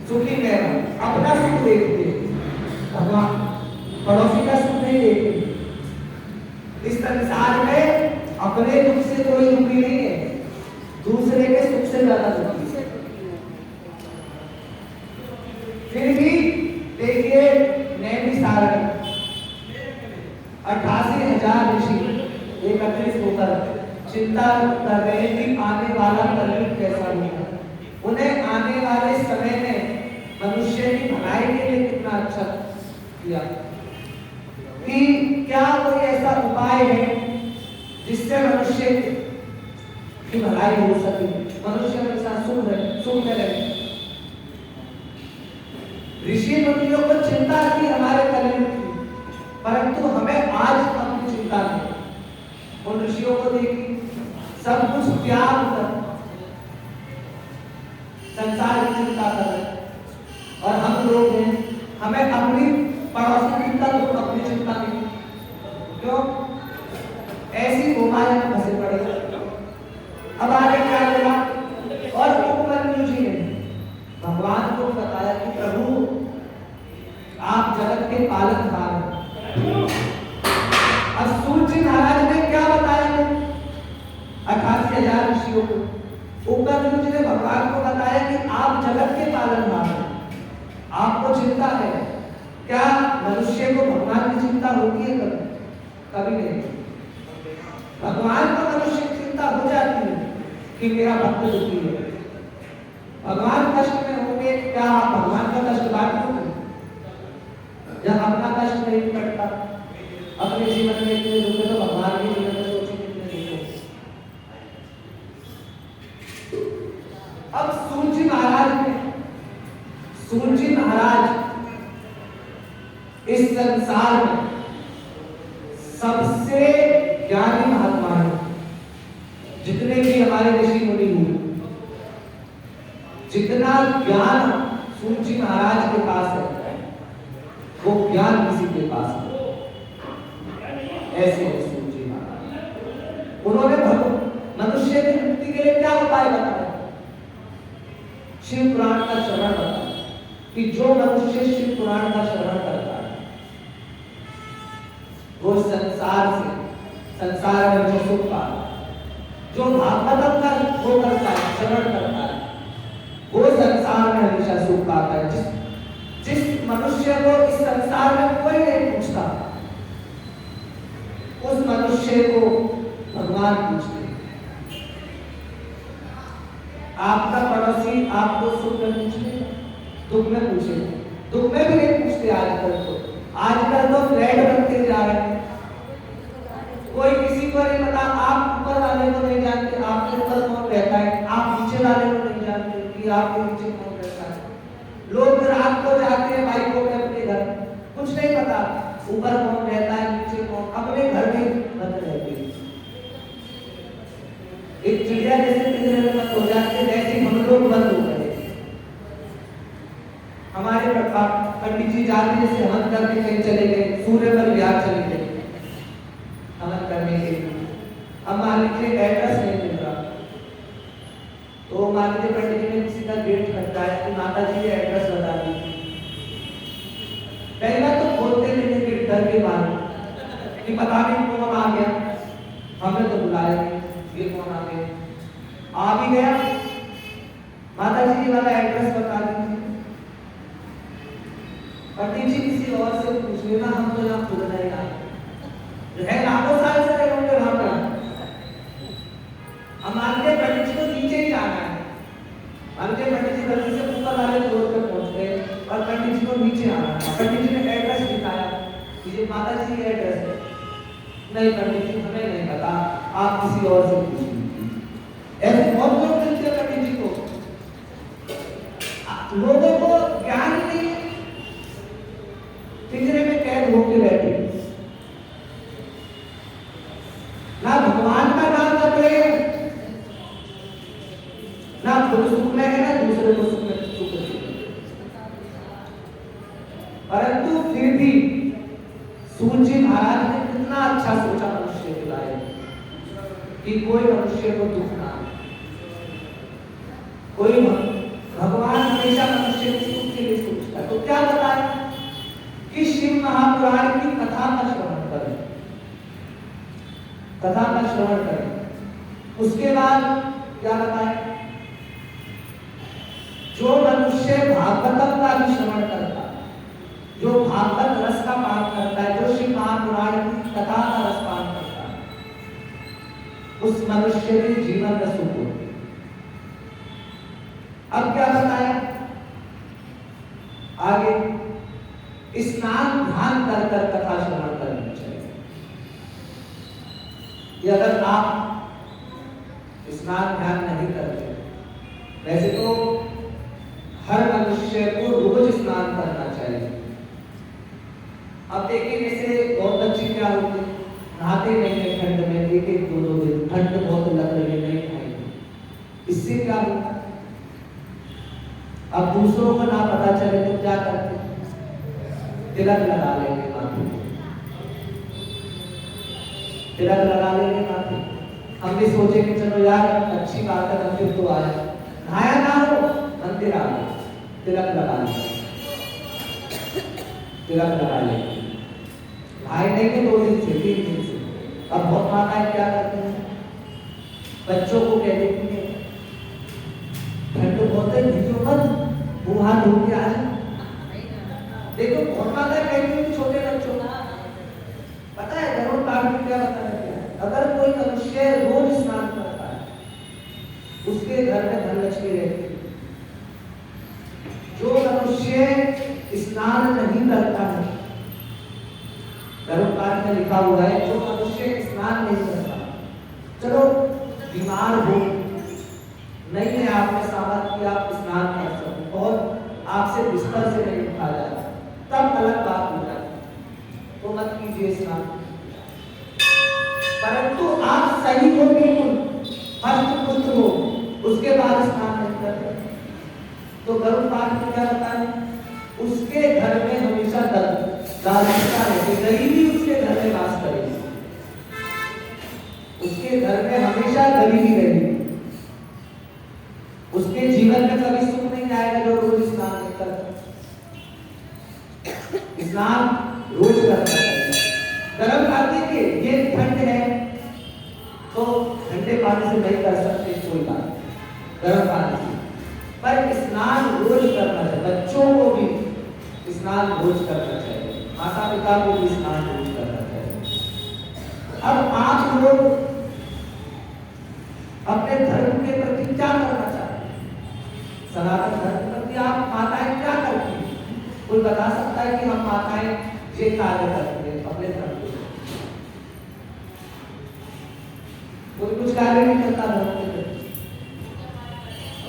सुखी मैं हूं, अपना सुख देखते, भगवान पड़ोसी का सुख नहीं देखते। इस संसार में अपने दुख से कोई दुखी नहीं है, दूसरे के सुख से ज्यादा दुखी है। फिर भी देखिए नैमिषारण्य 88,000 ऋषि एकत्रित होकर चिंता कर रहे कि आने वाला कलयुग कैसा होगा। उन्हें आने वाले समय में मनुष्य की भलाई के लिए कितना अच्छा किया कि क्या कोई ऐसा उपाय है जिससे मनुष्य की भलाई हो सके, मनुष्य के साथ सुख में रहे। ऋषि मुनियों को चिंता थी हमारे कल्याण की, परंतु हमें आज अपनी चिंता नहीं। उन ऋषियों को देखिए सब कुछ त्याग कर संसार की चिंता कर रहे, और हम लोग हैं हमें अपनी पड़ोसी की चिंता तो अपनी चिंता नहीं। क्यों? ऐसी गुमाया में फंसे पड़े। अब आगे क्या होगा? और उपमन्यु जी ने भगवान को बताया कि प्रभु आप जगत के पालनहार हैं। अब सूर्य जी महाराज ने क्या बताया? 88,000 ऋषियों को उपमन्यु जी ने भगवान को बताया कि आप जगत के पालनहार हैं, आपको चिंता है। क्या मनुष्य को भगवान की चिंता होती है? कभी नहीं। भगवान को मनुष्य की चिंता हो जाती है कि मेरा भक्त दुखी है, भगवान कष्ट में होंगे, क्या आप भगवान का कष्ट बांटोगे? जब अपना कष्ट नहीं कटता, अपने जीवन में इतने दुख है तो भगवान के जीवन में सोचिए कितने दुख होंगे। अब सूर्य महाराज इस संसार में सबसे ज्ञानी महात्मा है। जितने भी हमारे ऋषि मुनि हुए, जितना ज्ञान सूर्य महाराज के पास है वो ज्ञान किसी के पास नहीं। ऐसे है सूर्य महाराज। उन्होंने मनुष्य की मुक्ति के लिए क्या उपाय बताया? शिव पुराण का श्रवण बताया कि जो मनुष्य शिव पुराण का श्रवण करता है वो संसार में जो सुख पाता है, जो भागवत का वो करता है, श्रवण करता है, वो संसार में हमेशा सुख पाता है। जिस मनुष्य को इस संसार में कोई नहीं पूछता, उस मनुष्य को भगवान पूछते हैं। आपका पड़ोसी आपको सुख में पूछते, दुख में पूछे, दुख में भी नहीं पूछते। आजकल तो फ्लैट बनते जा रहे हैं, कोई किसी को नहीं पता। आप ऊपर वाले को नहीं जानते आपके ऊपर कौन रहता है, आप नीचे वाले को नहीं जानते कि आपके नीचे कौन रहता है। लोग रात को जाते हैं बाइकों में अपने घर, कुछ नहीं पता ऊपर कौन रहता है, नीचे कौन, अपने घर में बंद रहते हैं। एक चिड़िया जैसे पिंजरे में बंद हो जाती है, वैसे हम लोग बंद हो गए। हमारे पंडित जी जाते जैसे हवन करने कहीं चले गए, सूर्य पर विहार चले गए हवन करने के लिए। अब मान लीजिए एड्रेस नहीं मिल रहा, तो मान लीजिए पंडित जी ने किसी का गेट खटकाया कि माता जी ये एड्रेस बता दीजिए। पहला तो खोलते नहीं गेट डर के मारे कि पता नहीं कौन आ गया, हमें तो बुलाया नहीं, ये कौन आ गया। आ भी गया, माता जी वाला एड्रेस बता दीजिए। पंडित जी किसी और से पूछ लेना, हम तो यहाँ खुद नहीं आए, है लाखों साल से रहे होंगे वहां पर। हम मानते पंडित जी को नीचे ही जाना है, मानते पंडित जी गलती से ऊपर वाले फ्लोर पे पहुंच गए और पंडित जी को नीचे आना है। पंडित जी ने एड्रेस दिखाया कि ये माता जी का एड्रेस है। नहीं पंडित जी हमें नहीं पता, आप किसी और से पूछ लीजिए। ऐसे बहुत लोग मिलते हैं पंडित जी को। लोगों को ज्ञान नहीं, पिंजरे में कैद होकर बैठे, ना भगवान का नाम जप रहे हैं, ना खुद सुख में है, ना दूसरे को सुख में। परंतु फिर भी सूर्य महाराज ने कितना अच्छा सोचा मनुष्य के बारे में कि कोई मनुष्य को दुख ना, कोई भगवान हमेशा मनुष्य मनुष्य के सुख के लिए सोचता है। तो क्या बताया कि शिव महापुराण की कथा का श्रवण करें, कथा का श्रवण करें। उसके बाद क्या बताया, जो मनुष्य भागवतम का भी श्रवण करता है, जो भागवत रस का पान करता है, जो शिव महापुराण की कथा का रस पान करता है, उस मनुष्य के जीवन में सुख होती है। अब क्या बताया आगे, स्नान ध्यान कर कर कथा श्रवण करनी चाहिए। कि अगर आप स्नान ध्यान नहीं करते, वैसे तो हर मनुष्य को रोज स्नान करना चाहिए। अब देखिए जैसे बहुत बच्चे क्या होते हैं, नहाते नहीं है ठंड में, एक एक दो दो दिन, ठंड बहुत लग रही है नहीं नहाएंगे, इससे क्या होता है। अब दूसरों को ना पता चले तो क्या करते, तिलक लगा लेंगे माथे, तिलक लगा लेंगे माथे। हम भी सोचे कि चलो यार अच्छी बात है, मंदिर तो आया, नहाया ना हो मंदिर आ गया, तिलक लगा लेंगे, तिलक लगा लेंगे, भाई नहीं के 2 दिन से 3 दिन से। अब बहुत माताएं क्या करते हैं, बच्चों को कह देती है ठंड बहुत है, भिजो मत, वो हाथ धो के आ जा। देखो बहुत माताएं कहती हैं छोटे बच्चों को, पता है जरूर काट में क्या बताया गया है, अगर कोई मनुष्य रोज स्नान करता है, उसके घर में धन लक्ष्मी रहती है। जो मनुष्य स्नान नहीं करता है, धर्मकांड में लिखा हुआ है, जो मनुष्य स्नान नहीं करता, चलो बीमार हो नहीं है, आपने सामर्थ्य कि आप स्नान कर सको और आपसे बिस्तर से नहीं उठा जाए, तब अलग बात हो जाए, तो मत कीजिए स्नान। परंतु आप सही हो, बिल्कुल हष्ट पुष्ट हो, उसके बाद स्नान नहीं करते, तो गरुड़ पाठ में क्या बताया, उसके घर में हमेशा दारिद्रता रहेगी, गरीबी उसके घर में वास करेगी, उसके घर में हमेशा गरीबी रहेगी, उसके जीवन में कभी सुख नहीं आएगा जो रोज स्नान नहीं करता। स्नान रोज करना चाहिए। गर्म खाते के ये ठंड है तो ठंडे पानी से नहीं कर सकते कोई बात, गर्म पानी से, पर स्नान रोज करना चाहिए। बच्चों को भी स्नान रोज करना चाहिए, माता पिता को भी स्नान रोज करना चाहिए। अब आप लोग अपने धर्म के प्रति क्या करना चाहते हैं, सनातन धर्म के प्रति आप माताएं क्या करती हैं? कोई बता सकता है कि हम माताएं ये कार्य करते हैं अपने धर्म के? कोई कुछ कार्य नहीं करता धर्म के प्रति,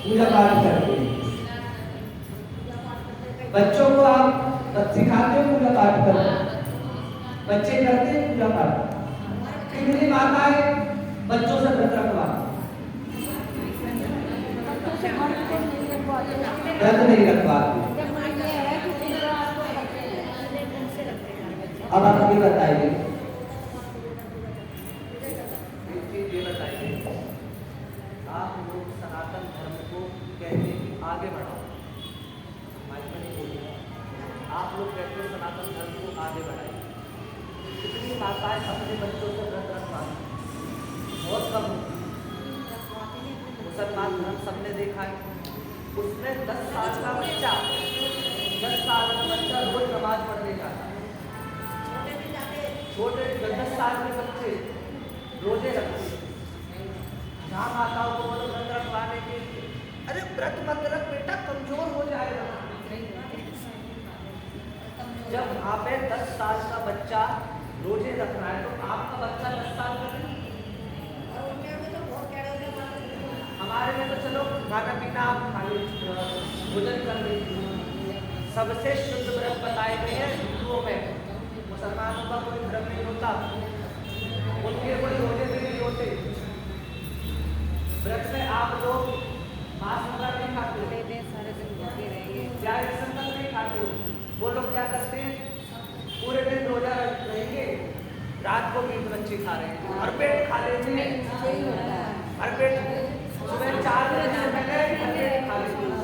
पूजा पाठ करते हैं। बच्चों को आप सिखाते हो पूजा पाठ करते, बच्चे करते हैं पूजा पाठ। कितनी माताएं बच्चों से व्रत रखवाती, व्रत नहीं रखवाती। अब आप ये बताइए, ये बताइए, आप लोग सनातन धर्म को कहते हैं कि आगे बढ़ाओ, आप लोग कहते हैं सनातन धर्म को आगे बढ़ाइए। कितनी माताएं अपने बच्चों से व्रत रखवाती, बहुत कम। मुसलमान धर्म सबने देखा है, उसमें 10 साल का बच्चा, 10 साल का बच्चा रोज नमाज पढ़ने जाता है, छोटे 10 साल के बच्चे रोजे रखते हैं। जहाँ माताओं को बोलो व्रत रखवाने के लिए, अरे व्रत मत रख बेटा, कमजोर हो जाएगा। जब वहाँ पे 10 साल का बच्चा रोजे रख रहा है, तो आपका बच्चा 10 साल का नहीं। हमारे में तो चलो खाना पीना आप खा लीजिए, भोजन कर लीजिए, सबसे शुद्ध व्रत बताए गए हैं हिंदुओं में। मुसलमानों का कोई धर्म नहीं होता, उनके कोई रोजे भी नहीं होते। व्रत में आप लोग मांस वगैरह नहीं खाते हो, प्याज लहसुन तक नहीं खाते हो। वो लोग क्या करते हैं, पूरे दिन रोजा रहेंगे, रात को मीट मच्छी खा रहे हैं, भरपेट खा लेते हैं, भरपेट। सुबह 4 बजे से पहले भरपेट खा लेते हैं।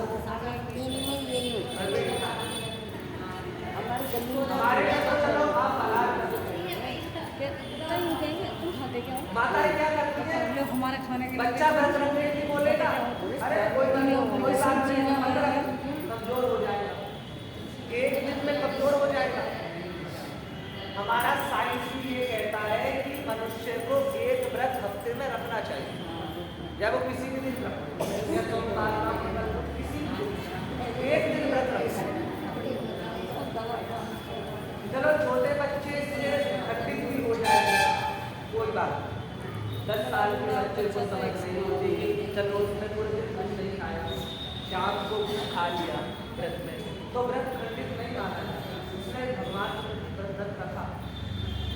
कुछ खा लिया व्रत में, तो व्रत खंडित नहीं माना जाता। उसने भगवान व्रत रखा,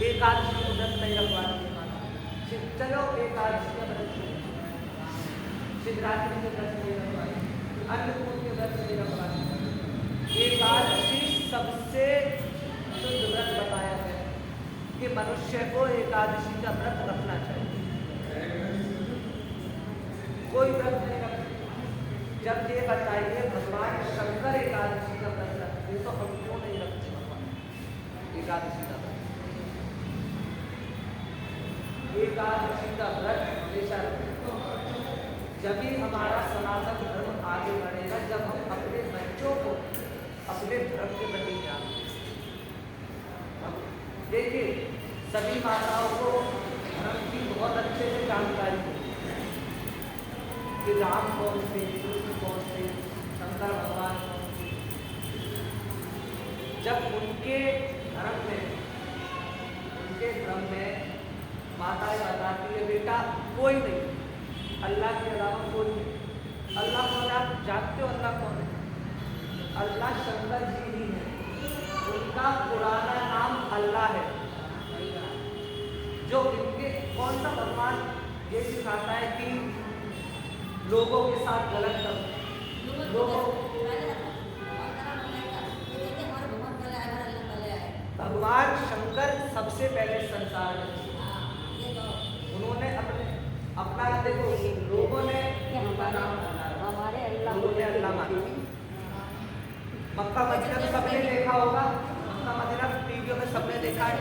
एकादशी को व्रत नहीं रखवानी माना। चलो एकादशी का व्रत, शिवरात्रि के व्रत नहीं रखवानी, अन्नकूट के व्रत नहीं रखवानी। एकादशी सबसे शुद्ध व्रत बताया गया कि मनुष्य को एकादशी का व्रत रखना चाहिए। कोई व्रत नहीं रखते। जब ये बताइए भगवान शंकर एकादशी का व्रत रखते तो हम क्यों नहीं रखते भगवान एकादशी का व्रत? एकादशी का व्रत हमेशा रखें। जब भी हमारा सनातन धर्म आगे बढ़ेगा, जब हम अपने बच्चों को अपने धर्म के प्रति ज्ञान। देखिए सभी माताओं को धर्म की बहुत अच्छे से जानकारी है कि राम कौन से, कृष्ण कौन से, शंकर भगवान कौन से। जब उनके धर्म में माताएं बताती है बेटा कोई नहीं, अल्लाह के अलावा कोई नहीं। अल्लाह कौन है आप जानते हो? अल्लाह कौन है? अल्लाह शंकर जी ही है। उनका पुराना नाम अल्लाह है। जो इनके कौन सा भगवान ये सिखाता है कि लोगों के साथ गलत करो, लोगों भगवान शंकर सबसे पहले संसार में उन्होंने अपना देखो लोगों ने उनका नाम हमारे अल्लाह माना। मक्का मदीना तो सबने देखा होगा, मक्का मदीना टीवियों में सबने देखा है,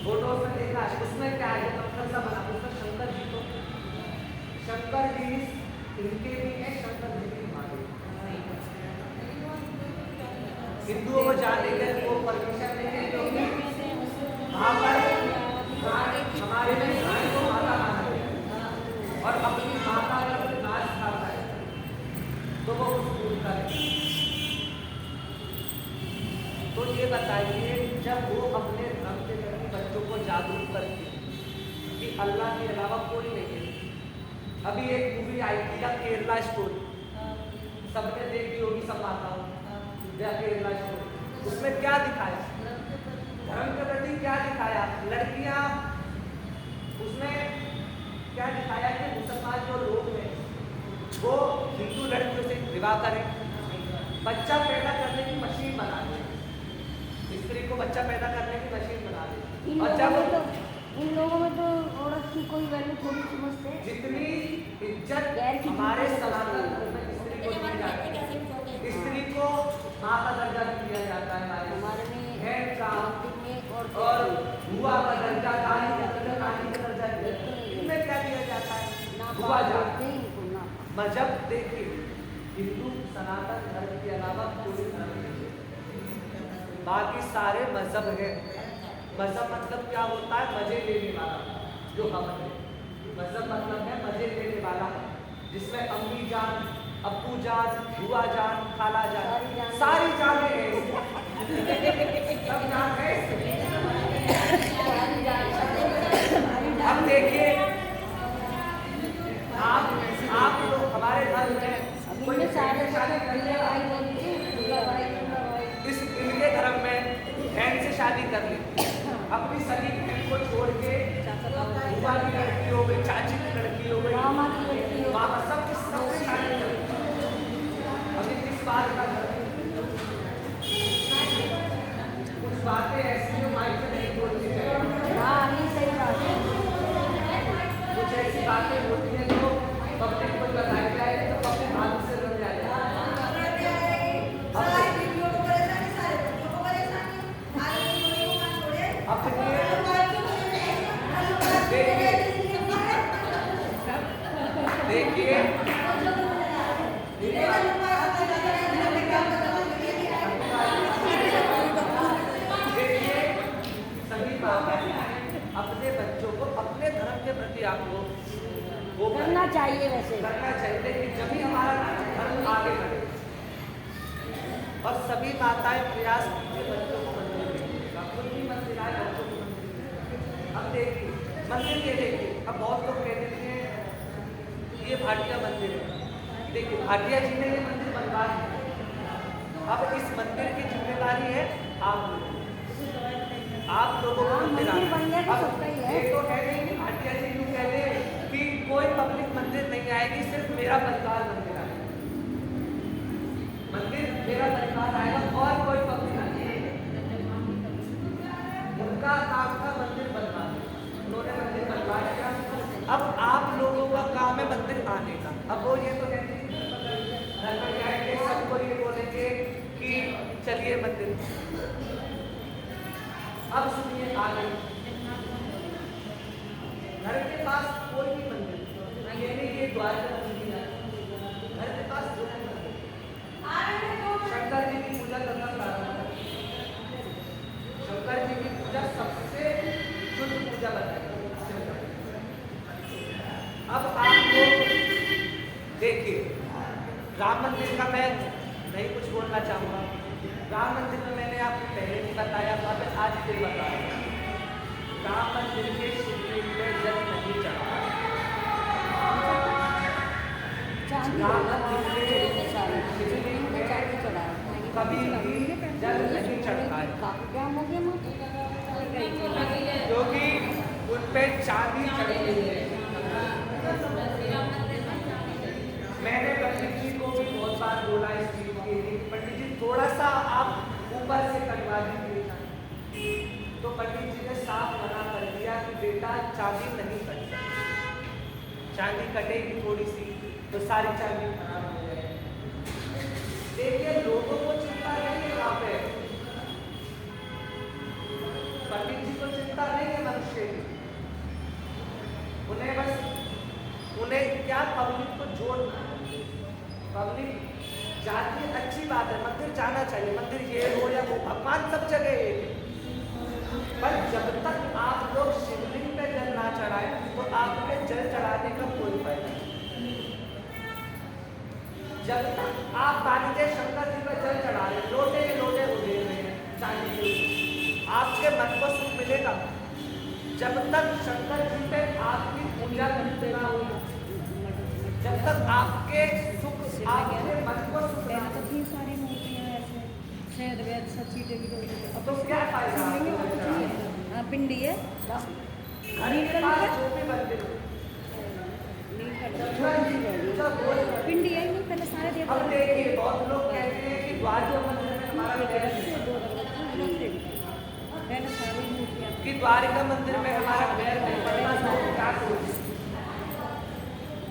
फोटो में देखा है। उसमें क्या है पत्थर सा बना, उसमें शंकर जी को, शंकर जी इनके भी है, शंकर जी भी हमारे। हिंदुओं को जाने के वो परमिशन नहीं है क्योंकि वहाँ पर हमारे में गाय को माता माना गया और अपनी माता का नाच खाता है तो वो उसको करे। तो ये बताइए जब वो अपने धर्म के प्रति बच्चों को जागरूक करती है कि अल्लाह के अलावा कोई नहीं है। अभी एक मूवी आई थी केरला स्टोरी, सबने देखी होगी सब माताओं, केरला स्टोरी। उसमें क्या दिखाया? धर्म के प्रति क्या दिखाया? लड़कियां उसमें क्या दिखाया कि मुसलमान जो लोग हैं वो हिंदू लड़कियों से विवाह करें, बच्चा पैदा करने की मशीन बना दे, स्त्री को बच्चा पैदा करने की मशीन बना दे। और जब इन लोगों में तो औरत की कोई वैल्यू थोड़ी समझते, जितनी इज्जत हमारे सनातन धर्म में स्त्री को दी जाती है, स्त्री को मां का दर्जा दिया जाता है हमारे में, बहन का और बुआ का दर्जा, दादी का दर्जा, नानी का दर्जा, इनमें क्या दिया जाता है? बुआ जाते हैं। मजहब देखिए हिंदू सनातन धर्म के अलावा कोई धर्म नहीं है, बाकी सारे मजहब है। मजहब मतलब क्या होता है? मजे लेने वाला, जो हम है। मजहब मतलब है मजे लेने वाला, जिसमें अम्मी जान, अब्बू जान, बुआ जान, खाला जान, सारी जाने हैं, सब जान है। अब देखिए आप लोग हमारे धर्म में कोई शादी कर ले, इस इनके धर्म में बहन से शादी कर ली, अपनी सगी बहन को छोड़ के बुआ की लड़की हो गई, चाची की लड़की हो गई, मामा सबसे शादी कर ली। अभी किस बात का कुछ बातें ऐसी जो माइक में नहीं बोलती है, कुछ ऐसी बातें होती हैं जो पब्लिक को बताई जाए तो पब्लिक हाथ से लग जाए। देखिए सभी अपने बच्चों को अपने धर्म के प्रति आप लोग वो करना चाहिए, वैसे करना चाहिए, लेकिन जब भी हमारा धर्म आगे बढ़े और सभी माताएं प्रयास कीजिए बच्चों को मंदिर भेजने, खुद भी मंदिर आए, बच्चों को मंदिर भेजिए। अब देखिए मंदिर के देखिए, अब बहुत लोग कहते हैं ये भाटिया मंदिर है। देखिए भाटिया जी ने ये मंदिर आप लोगों को मंदिर मंदिर बन गया तो अब सबका ही है। ये तो कह रहे हैं कि भाटिया जी यूँ कह रहे हैं कि कोई पब्लिक मंदिर नहीं आएगी, सिर्फ मेरा परिवार मंदिर आएगा। मंदिर मेरा परिवार आएगा और कोई पब्लिक नहीं आएगी। उनका काम था मंदिर बनवाना, उन्होंने मंदिर बनवा दिया। अब आप लोगों का काम है मंदिर आने का। अब वो ये तो कहते हैं घर पर जाएंगे, सबको ये बोलेंगे कि चलिए मंदिर। अब सुनिए आगे, घर के पास कोई भी मंदिर, ये नहीं ये द्वार का मंदिर है, घर के पास जो है मंदिर, शंकर जी की पूजा करना प्रारंभ करें। शंकर जी की पूजा सबसे शुद्ध पूजा बताई। अब आप लोग देखिए, राम मंदिर का मैं नहीं कुछ बोलना चाहूँगा। राम मंदिर में मैंने आपको पहले भी बताया था, मैं आज फिर बता रहा हूँ। राम मंदिर के शिवलिंग में जल नहीं चढ़ा। राम मंदिर के शिवलिंग में कभी भी जल नहीं चढ़ता है, क्योंकि उन पे चांदी चढ़ी हुई है। मैंने पंडित जी को भी बहुत बार बोला इस चीज के लिए, पंडित जी थोड़ा सा आप ऊपर से कटवा दीजिए, तो पंडित जी ने साफ मना कर दिया कि बेटा चांदी नहीं कट सकती, चांदी कटेगी थोड़ी सी तो सारी चांदी खराब हो जाएगी। देखिए लोगों को चिंता नहीं है, वहां पे पंडित जी को चिंता नहीं है मनुष्य की, उन्हें बस क्या पब्लिक को जोड़ना। पब्लिक जाती है, अच्छी बात है, मंदिर जाना चाहिए, मंदिर ये हो या वो, भगवान सब जगह है। पर जब तक आप लोग शिवलिंग पे जल ना चढ़ाए तो आपके जल चढ़ाने का कोई फायदा नहीं। जब तक आप बालिके शंकर जी पे जल चढ़ा रहे, लोटे लोटे उड़े रहे हैं चांदी के, आपके मन को सुख मिलेगा। जब तक शंकर जी पे आपकी पूजा करते ना हो, जब तक आपके सुख आपके मन को सुख ना हो, सारी मूर्तियां ऐसे शायद वैद सच्ची देवी तो क्या फायदा? पिंडी है घर के पास जो भी मंदिर हो, पिंडी है नहीं, पहले सारे देव। अब देखिए बहुत लोग कहते हैं कि द्वारका मंदिर में हमारा कि द्वारिका मंदिर में हमारा पैर नहीं पड़ता।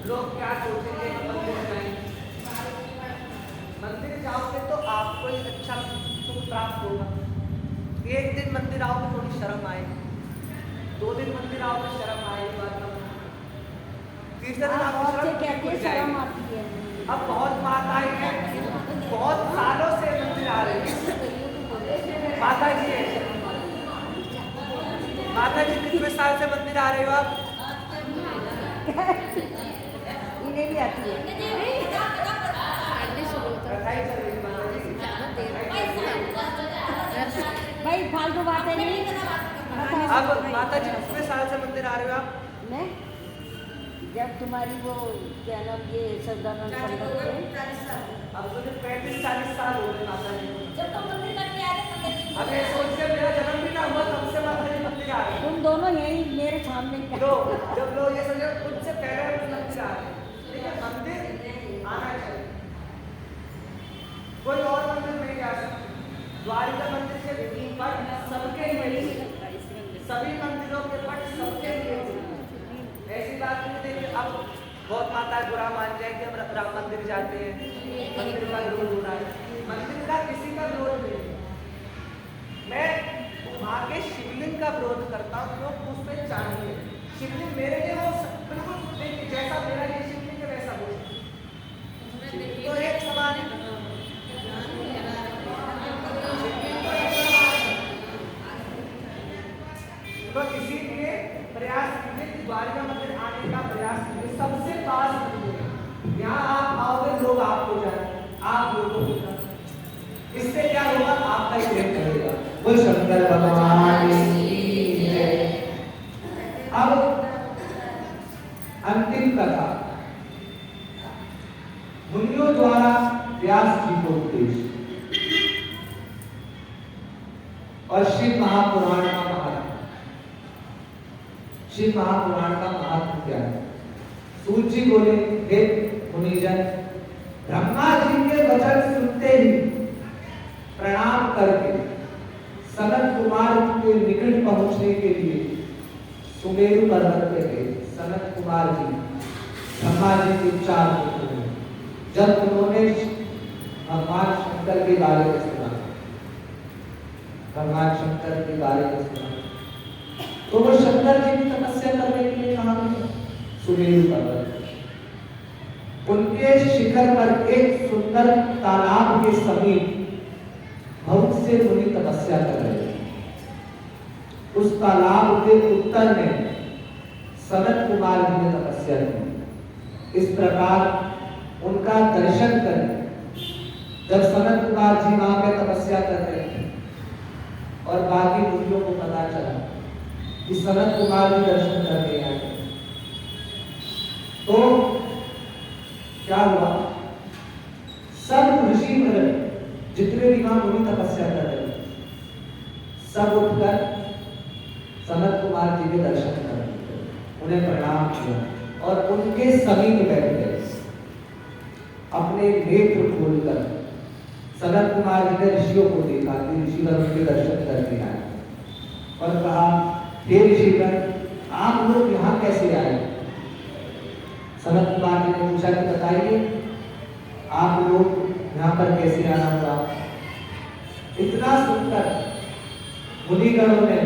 लोग क्या सोचेंगे मंदिर जाएंगे, मंदिर जाओगे तो आपको एक अच्छा सुख प्राप्त होगा। एक दिन मंदिर आओगे थोड़ी शर्म आएगी, 2 दिन मंदिर आओगे शर्म आएगी, बात ना, तीसरे दिन आपको शर्म आती है। अब बहुत माताएं हैं, बहुत सालों से मंदिर आ रही है। माता जी कितने साल से मंदिर आ रहे हो आप? इन्हें भी आती है। भाई फालतू बातें नहीं। अब माता जी कितने साल से मंदिर आ रहे हो आप? मैं जब तुम्हारी वो क्या नाम ये सदानंद पंडित थे, अब तो 35-40 साल हो गए माता जी। अब ये सोच के मेरा जन्म भी ना हुआ तब से माता जी मंदिर आ रहे हैं। तुम दोनों यही मेरे सामने जब लोग ये समझे उनसे पहले मंदिर आ रहे हैं, लेकिन मंदिर आना चाहिए। कोई और मंदिर नहीं जा सकता। द्वारिका मंदिर के पट सबके लिए, सभी मंदिरों के पट सबके लिए। ऐसी बात नहीं देखिए, अब बहुत माता बुरा मान जाए कि हम राम मंदिर जाते हैं, मंदिर का विरोध हो रहा है। मंदिर का किसी का विरोध नहीं, मैं वहाँ के शिवलिंग का विरोध करता हूँ, क्योंकि उस पर चाहिए शिवलिंग मेरे लिए वो बिल्कुल जैसा मेरा ये शिवलिंग है वैसा वो तो एक समान है। तो इसीलिए प्रयास कीजिए कि द्वारिका मंदिर आने का प्रयास कीजिए। सबसे पास मंदिर है, यहाँ आप आओगे लोग आपको जाए, आप लोगों को, इससे क्या होगा? आपका ही प्रेम करेगा। वो शंकर भगवान की जय। अब अंतिम कथा, मुनियों द्वारा व्यास जी को उपदेश। और शिव महापुराण का महात्मा। शिव महापुराण का महात्मा क्या है? सूत जी बोले, हे मुनिजन, ब्रह्मा जी के वचन सुनते ही प्रणाम करके सनत कुमार के निकट पहुंचने के लिए सुमेरु पर्वत पे गए। सनत कुमार जी ब्रह्मा जी के 4 पुत्र हैं। जब उन्होंने भगवान शंकर के बारे में सुना, भगवान शंकर के बारे में सुना, तो वो शंकर जी की तपस्या करने के लिए कहा गए सुमेरु पर्वत। उनके शिखर पर एक सुंदर तालाब के समीप बहुत से मुनि तपस्या कर रहे थे। उस तालाब के उत्तर में सनत कुमार जी ने तपस्या की। इस प्रकार उनका दर्शन कर जब सनत कुमार जी वहां पे तपस्या कर रहे थे और बाकी मुनियों को पता चला कि सनत कुमार जी दर्शन करने आए, तो क्या हुआ? सब ऋषि जितने भी वहां मुनि तपस्या कर रहे थे, सब उठकर सनत कुमार जी के दर्शन कर रहे थे, उन्हें प्रणाम किया और उनके समीप बैठ गए। अपने नेत्र खोलकर सनत कुमार जी ने ऋषियों को देखा कि ऋषिगण उनके दर्शन करने आए और कहा, हे ऋषिगण, आप लोग यहाँ कैसे आए? सनत कुमार जी ने पूछा कि बताइए, आप लोग यहाँ पर कैसे आना हुआ? इतना सुनकर मुनिगणों ने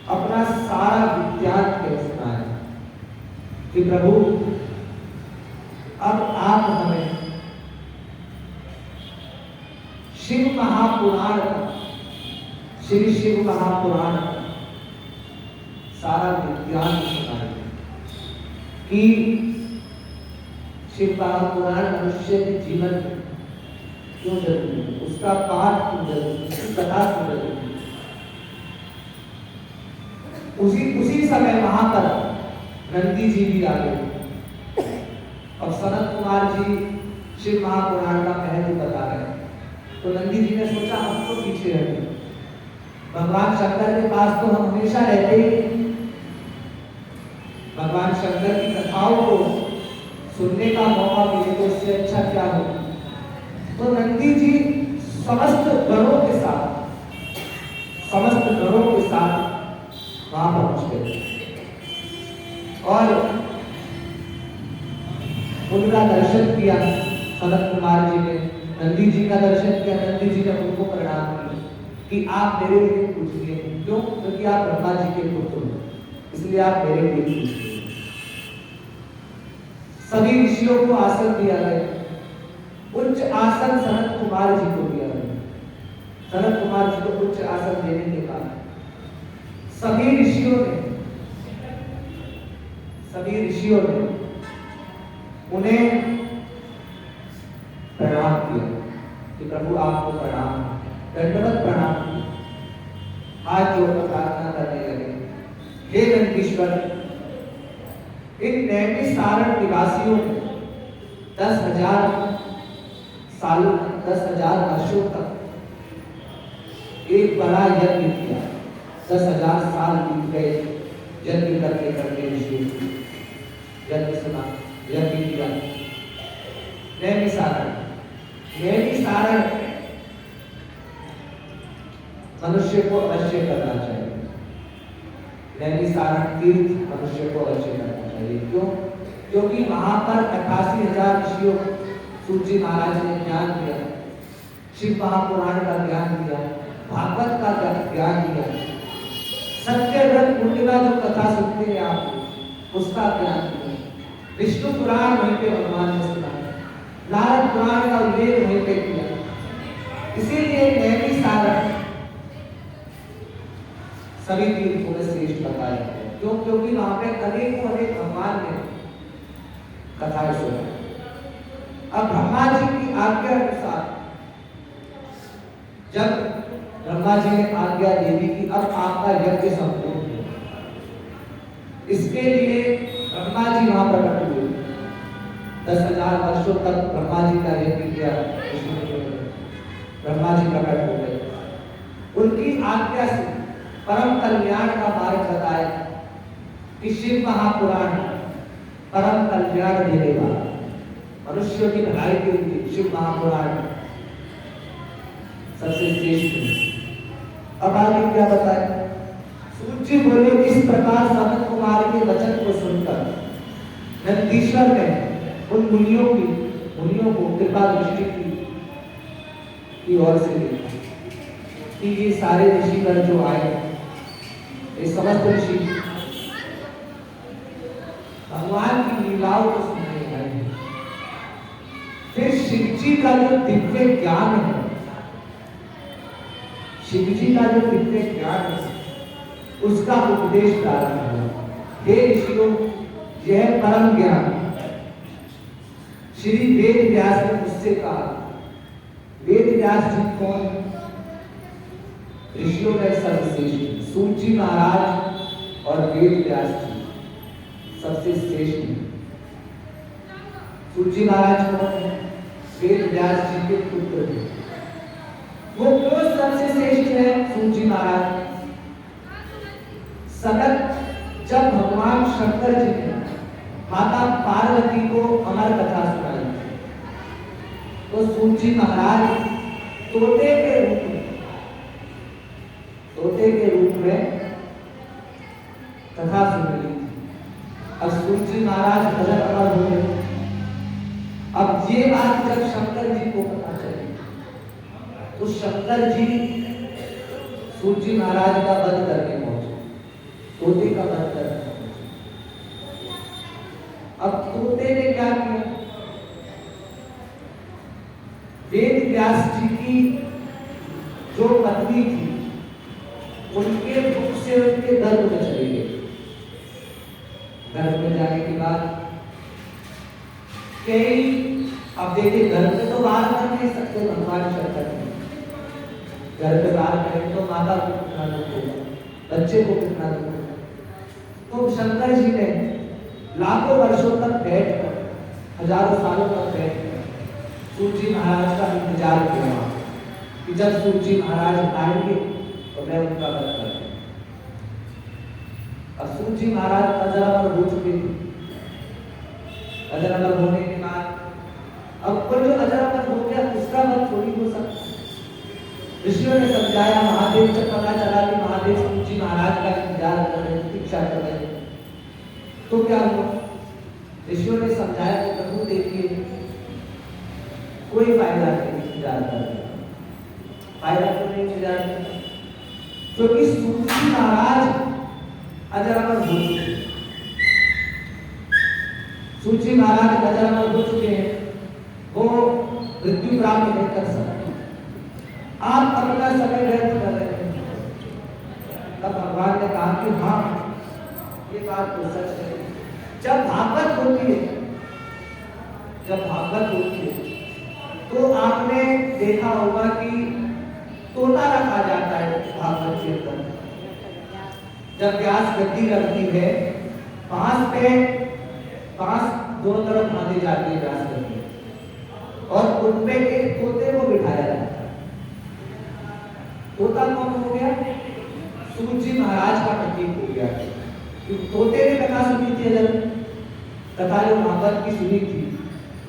अपना सारा विज्ञान के सुनाया कि प्रभु, अब आप हमें शिव महापुराण का, श्री शिव महापुराण का सारा विज्ञान सुनाए कि शिव महापुराण मनुष्य के जीवन में क्यों जरूरी है, उसका पाठ क्यों जरूरी है, उसकी कथा क्यों जरूरी है। उसी समय वहां पर नंदी जी भी आ गए और सनत कुमार जी शिव महापुराण का महत्व बता रहे हैं। तो नंदी जी ने सोचा, हम तो पीछे रहते, भगवान शंकर के पास तो हम हमेशा रहते ही, भगवान शंकर की कथाओं को सुनने का मौका मिले तो इससे अच्छा क्या हो। तो नंदी जी समस्त गणों के साथ वहां पहुंच गए और उनका दर्शन किया। सनत कुमार जी ने नंदी जी का दर्शन किया। नंदी जी ने उनको प्रणाम किया कि आप मेरे लिए पूछिए, क्यों? क्योंकि आप ब्रह्मा जी के पुत्र हो, इसलिए आप मेरे लिए पूछिए। सभी ऋषियों को आसन दिया गया। उच्च आसन सनत कुमार जी को दिया गया। सनत कुमार जी को उच्च आसन देने के बाद सभी ऋषियों ने उन्हें प्रणाम किया कि प्रभु आपको प्रणाम, दंडवत प्रणाम किया, हाथ जोड़कर प्रार्थना करने लगे, हे नंदीश्वर, इन नैमिषारण्य निवासियों ने 10,000 सालों, 10,000 वर्षों तक एक बड़ा यज्ञ किया। 10,000 साल बीत गए यज्ञ करते करते, ऋषि यज्ञ सुना, यज्ञ किया। नैमिषारण्य मनुष्य को अवश्य करना चाहिए। नैमिषारण्य तीर्थ मनुष्य को अवश्य करना चाहिए। क्यों? क्योंकि वहां पर 88,000 ऋषियों सूत जी महाराज ने ज्ञान दिया, शिव महापुराण का ज्ञान दिया, भागवत का ज्ञान दिया, सत्यव्रत पूर्णिमा जो कथा सुनते हैं आप, उसका ज्ञान दिया, विष्णु पुराण वहीं पे भगवान ने सुना, नारद पुराण का उल्लेख वहीं पे किया। इसीलिए नैमिषारण्य सभी तीर्थों में श्रेष्ठ बताया गया। क्यों? क्योंकि वहां पे अनेक भगवान ने कथाएं सुना। अब ब्रह्मा जी की आज्ञा अनुसार जब ब्रह्मा जी ने आज्ञा दे दी कि अब आपका यज्ञ संपूर्ण हो, इसके लिए ब्रह्मा जी वहां प्रकट हुए। 10,000 वर्षों तक ब्रह्मा जी का यज्ञ किया, ब्रह्मा जी प्रकट हो गए। उन उनकी आज्ञा से परम कल्याण का मार्ग बताया कि शिव महापुराण परम कल्याण देने वाला, मनुष्यों की भलाई के लिए शिव महापुराण सबसे श्रेष्ठ है। अब आगे क्या बताए? सूत जी बोले, इस प्रकार सनत कुमार के वचन को सुनकर नंदीश्वर ने उन मुनियों को कृपा दृष्टि की ओर से देखा कि ये सारे ऋषिगण जो आए, ये समस्त ऋषि भगवान की लीलाओं को सुनने आए हैं। फिर शिव जी का जो दिव्य ज्ञान है, शिव जी का जो दिव्य ज्ञान है, उसका उपदेश प्रारंभ हुआ। हे ऋषियों, यह परम ज्ञान श्री वेद व्यास ने मुझसे कहा। वेद व्यास जी कौन? ऋषियों में सर्वश्रेष्ठ सूत जी महाराज और वेद व्यास जी सबसे श्रेष्ठ हैं। सूत जी महाराज कौन है? वेद व्यास जी के पुत्र हैं। वो क्यों सबसे श्रेष्ठ है? सूत जी महाराज, सनत जब भगवान शंकर जी ने माता पार्वती को अमर कथा सुनाई तो सूत जी महाराज तोते के रूप में कथा सुन रही थी। अब सूत जी महाराज भजन अमर हो गए। अब ये बात जब शंकर जी को पता चली तो शंकर जी सूत जी महाराज का वध करने पहुंचे, तोते का वध करने पहुंचे। अब तोते ने क्या किया? वेद व्यास जी की जो पत्नी थी, उनके मुख से उनके गर्भ में चले गए। गर्भ में जाने के बाद कई, अब देखिए गर्भ में तो बाहर कर नहीं सकते भगवान शंकर ने, गर्भ में बाहर करें तो माता को कितना दुख होगा, बच्चे को कितना दुख होगा। तो शंकर जी ने लाखों वर्षों तक बैठकर, हजारों सालों तक बैठकर सूत जी महाराज का इंतजार किया कि जब सूत जी महाराज आएंगे तो मैं उनका वध करूंगा। अब सूत जी महाराज अजरामर हो चुके थे। अजरामर होने के बाद अब कोई जो अजरामर हो गया उसका वध थोड़ी हो सकता। ऋषियों ने समझाया, महादेव जब पता चला कि महादेव सूत जी महाराज का इंतजार कर रहे, प्रतीक्षा कर रहे, तो क्या हुआ? ऋषियों ने समझाया कि प्रभु देखिए कोई फायदा नहीं इंतजार करने, फायदा तो नहीं इंतजार करने, क्योंकि सूत जी महाराज अजरामर हो चुके। सूत जी महाराज अजरामर हो चुके हैं, वो मृत्यु प्राप्त नहीं कर सकते। आप अपना समय व्यर्थ कर रहे हैं। तब भगवान ने कहा कि हाँ, ये बात तो सच है। जब भागवत होती है, तो आपने देखा होगा कि तोता रखा जाता है भागवत के अंदर। जब व्यास गद्दी लगती है, पांच दोनों तरफ बांधे जाते हैं व्यास गद्दी, और उनमें एक तोते को बिठाया जाता है। तोता कौन हो गया? सूत जी महाराज का प्रतीक हो गया। तोते ने कथा सुनी थी, कथा जो भागवत की सुनी थी,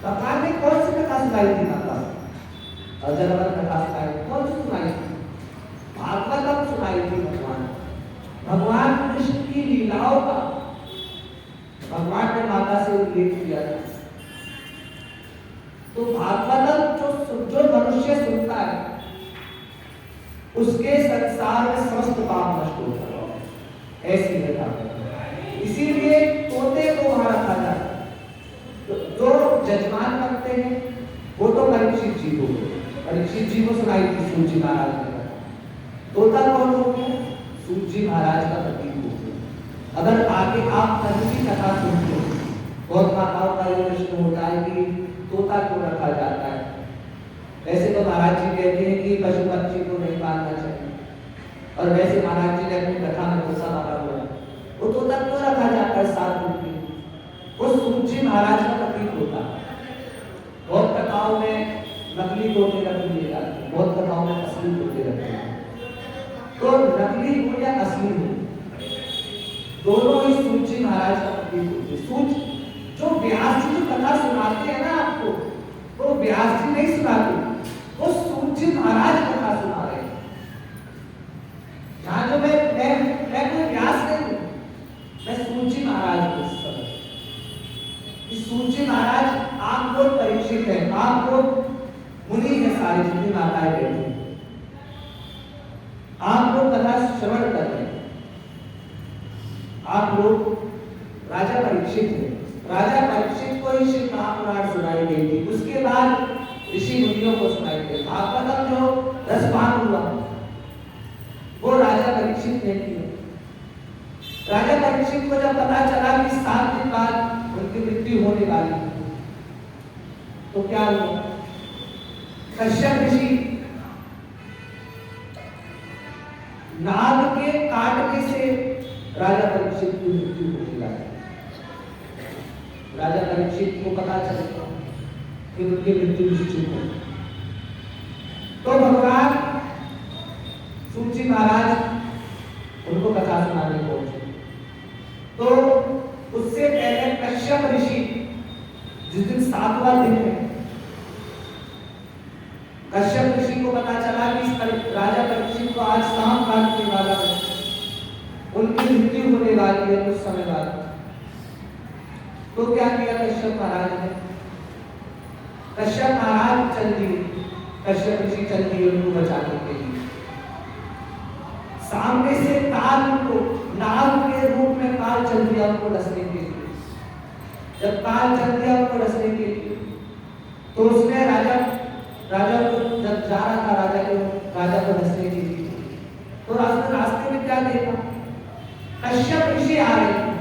कथा में कौन सी कथा सुनाई थी? माता अजरामर कथा सुनाई, कौन सी सुनाई थी? भागवत सुनाई थी। भगवान कृष्ण की लीलाओं का भगवान ने माता से उल्लेख किया था। तो भागवत जो मनुष्य सुनता है उसके संसार में समस्त पाप नष्ट हो जाता है, ऐसी कथा। इसीलिए तोते को वहां रखा जाता है। तो जो जजमान करते हैं वो तो परीक्षित जी को, परीक्षित जी को सुनाई थी सूत जी महाराज ने। तोता कौन हो गया? सूत जी महाराज का प्रतीक हो गया। अगर आगे आप कहीं भी कथा सुनते हो, बहुत माताओं का ये प्रश्न होता है कि तोता क्यों रखा जाता है। वैसे तो महाराज जी कहते हैं कि पशु पक्षी को नहीं पालना चाहिए, और वैसे महाराज जी ने अपनी कथा में तोता मारा हुआ है। वो तोता क्यों रखा जाता है? 7 दिन के लिए वो सूत जी महाराज का प्रतीक होता है। बहुत कथाओं में नकली तोते रख लिए जाते हैं, बहुत कथाओं में असली तोते रखते हैं। तो नकली हो या असली हो, दोनों ही सूत जी महाराज का प्रतीक होते। सूत जो व्यास जी जो कथा सुनाते हैं ना आपको, वो व्यास जी नहीं सुनाते, वो सूत जी महाराज कथा सुना रहे हैं। यहाँ जो मैं कोई व्यास नहीं हूँ, मैं सूत जी महाराज हूँ। सूत जी महाराज आप लोग परीक्षित है, आप लोग मुनि है, सारी जितनी माताएं बैठी, आप लोग कथा श्रवण कर रहे हैं। आप लोग राजा परीक्षित है, राजा परीक्षित को ही श्री महापुराण सुनाई गई थी, उसके बाद ऋषि मुनियों को सुनाई गई। भागवतम जो 10 भाग हुआ वो राजा परीक्षित ने किया। राजा परीक्षित को जब पता चला कि 7 दिन बाद उनकी मृत्यु होने वाली है, तो क्या हुआ? कश्यप ऋषि नाग के काटने से राजा परीक्षित की मृत्यु होने लगी। राजा परीक्षित को पता चला कि उनकी मृत्यु निश्चित है, तो भगवान सूत जी महाराज उनको कथा सुनाने पहुंचे। तो उससे पहले कश्यप ऋषि, जिस दिन 7वां दिन है, कश्यप ऋषि को पता चला कि राजा परीक्षित को आज शाम काटने वाला है, उनकी मृत्यु होने वाली है कुछ समय बाद। तो क्या किया कश्यप महाराज ने? कश्यप महाराज चल दिए, कश्यप ऋषि चल दिए उनको बचाने के लिए। सामने से काल को, नाग के रूप में काल चल दिया उनको डसने के लिए। जब काल चल दिया उनको डसने के लिए, तो उसने राजा को जब जा रहा था राजा को डसने के लिए, तो रास्ते में क्या देखा? कश्यप ऋषि आ रहे थे।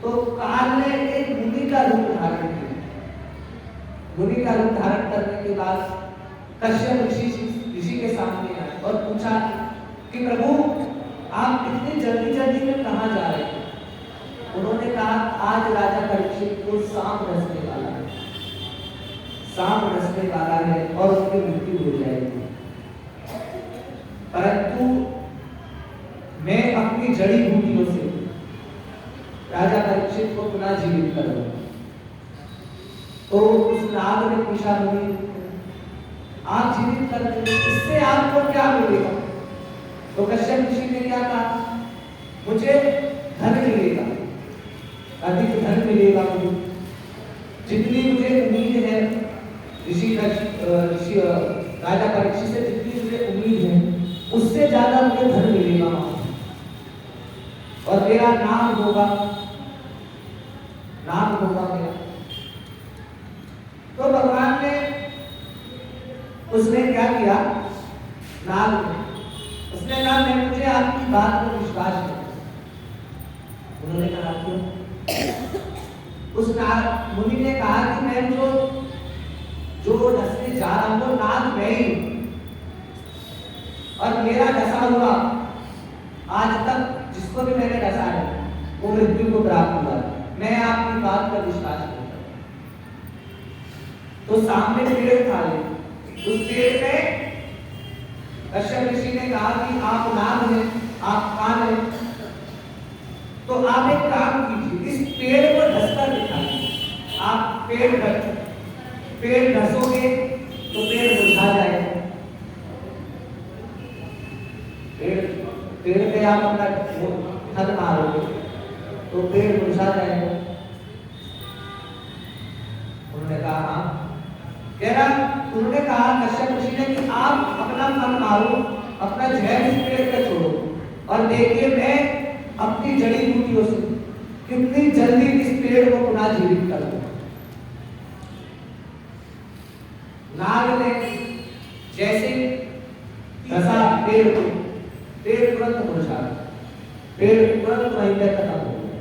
तो काल ने एक मुनि का रूप धारण किया। मुनि का रूप धारण करने के बाद कश्यप ऋषि के सामने आए और पूछा कि प्रभु आप इतनी जल्दी में कहाँ जा रहे हैं? उन्होंने कहा आज राजा परीक्षित को सांप डसने वाला है, सांप डसने वाला है और उसकी मृत्यु हो जाएगी, परंतु मैं अपनी जड़ी बूटियों से राजा परीक्षित को पुनः जीवित करूंगा। तो उस नाग ने पूछा मुनि आप जीवित कर देंगे, इससे आपको क्या मिलेगा? तो कश्यप ऋषि ने क्या कहा? मुझे धन मिलेगा, अधिक धन मिलेगा मुझे, जितनी मुझे उम्मीद है राजा परीक्षित से जितनी मुझे उम्मीद है उससे ज्यादा मुझे धन मिलेगा और मेरा नाम होगा मेरा। तो भगवान ने उसने क्या किया? नाग ने उसने कहा मैं मुझे आपकी बात पर विश्वास है। उन्होंने कहा क्यों? उस नाग मुनि ने कहा कि मैं जो डसने जा रहा हूं वो नाग मैं ही हूं और मेरा डसा हुआ आज तक जिसको भी मैंने डसा है वो मृत्यु को प्राप्त हुआ। मैं आपकी बात पर विश्वास करता हूं। तो सामने पेड़ था, उस पेड़ में कश्यप ऋषि ने कहा कि आप नाग हैं, आप कान हैं, तो आप एक काम कीजिए, इस पेड़ को धसकर दिखाइए। आप पेड़ धसोगे तो पेड़ मुरझा जाएगा। पेड़ पे आप अपना थन मारोगे तो पेड़ मुरझा जाएगा। उन्होंने कहा हाँ। उन्होंने कहा कश्यप ऋषि ने कि आप अपना थन मारो, अपना जहर इस पेड़ पे छोड़ो और देखिए मैं अपनी जड़ी बूटियों से कितनी जल्दी इस पेड़ को पुनः जीवित कर दूं। नाग ने जैसे धसा पेड़ को, पेड़ तुरंत मुरझा, पेड़ तुरंत वहीं पर खत्म हो गया।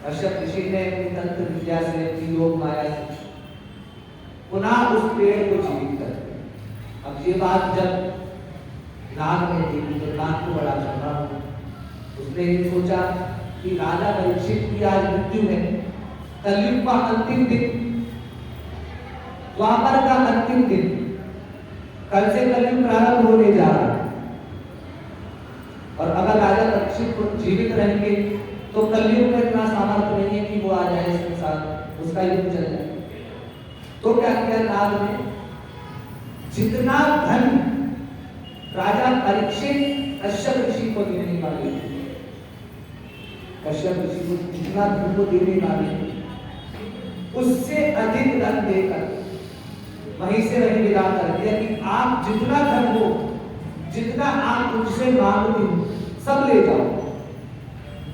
कश्यप ऋषि ने अपनी तंत्र विद्या से, अपनी योग माया से पुनः उस पेड़ को जीवित कर दिया। अब ये बात जब नाग ने देखी तो नाग को बड़ा चंगा हुआ। उसने ये सोचा कि राजा परीक्षित की आज मृत्यु है, कलयुग का अंतिम दिन, द्वापर का अंतिम दिन, कल से कलयुग प्रारंभ होने जा रहा है और अगर राजा परीक्षित को जीवित रहेंगे तो कलयुग में इतना सामर्थ्य नहीं है कि वो आ जाए संसार में, उसका युग चल जाए। तो क्या किया नाग ने, जितना धन राजा परीक्षित कश्यप ऋषि को देने वाले, कश्यप ऋषि को जितना धन को देने वाले उससे अधिक धन देकर वहीं से वहीं विदा कर दिया कि आप जितना धन हो, जितना आप मुझसे मांगते हो सब ले जाओ,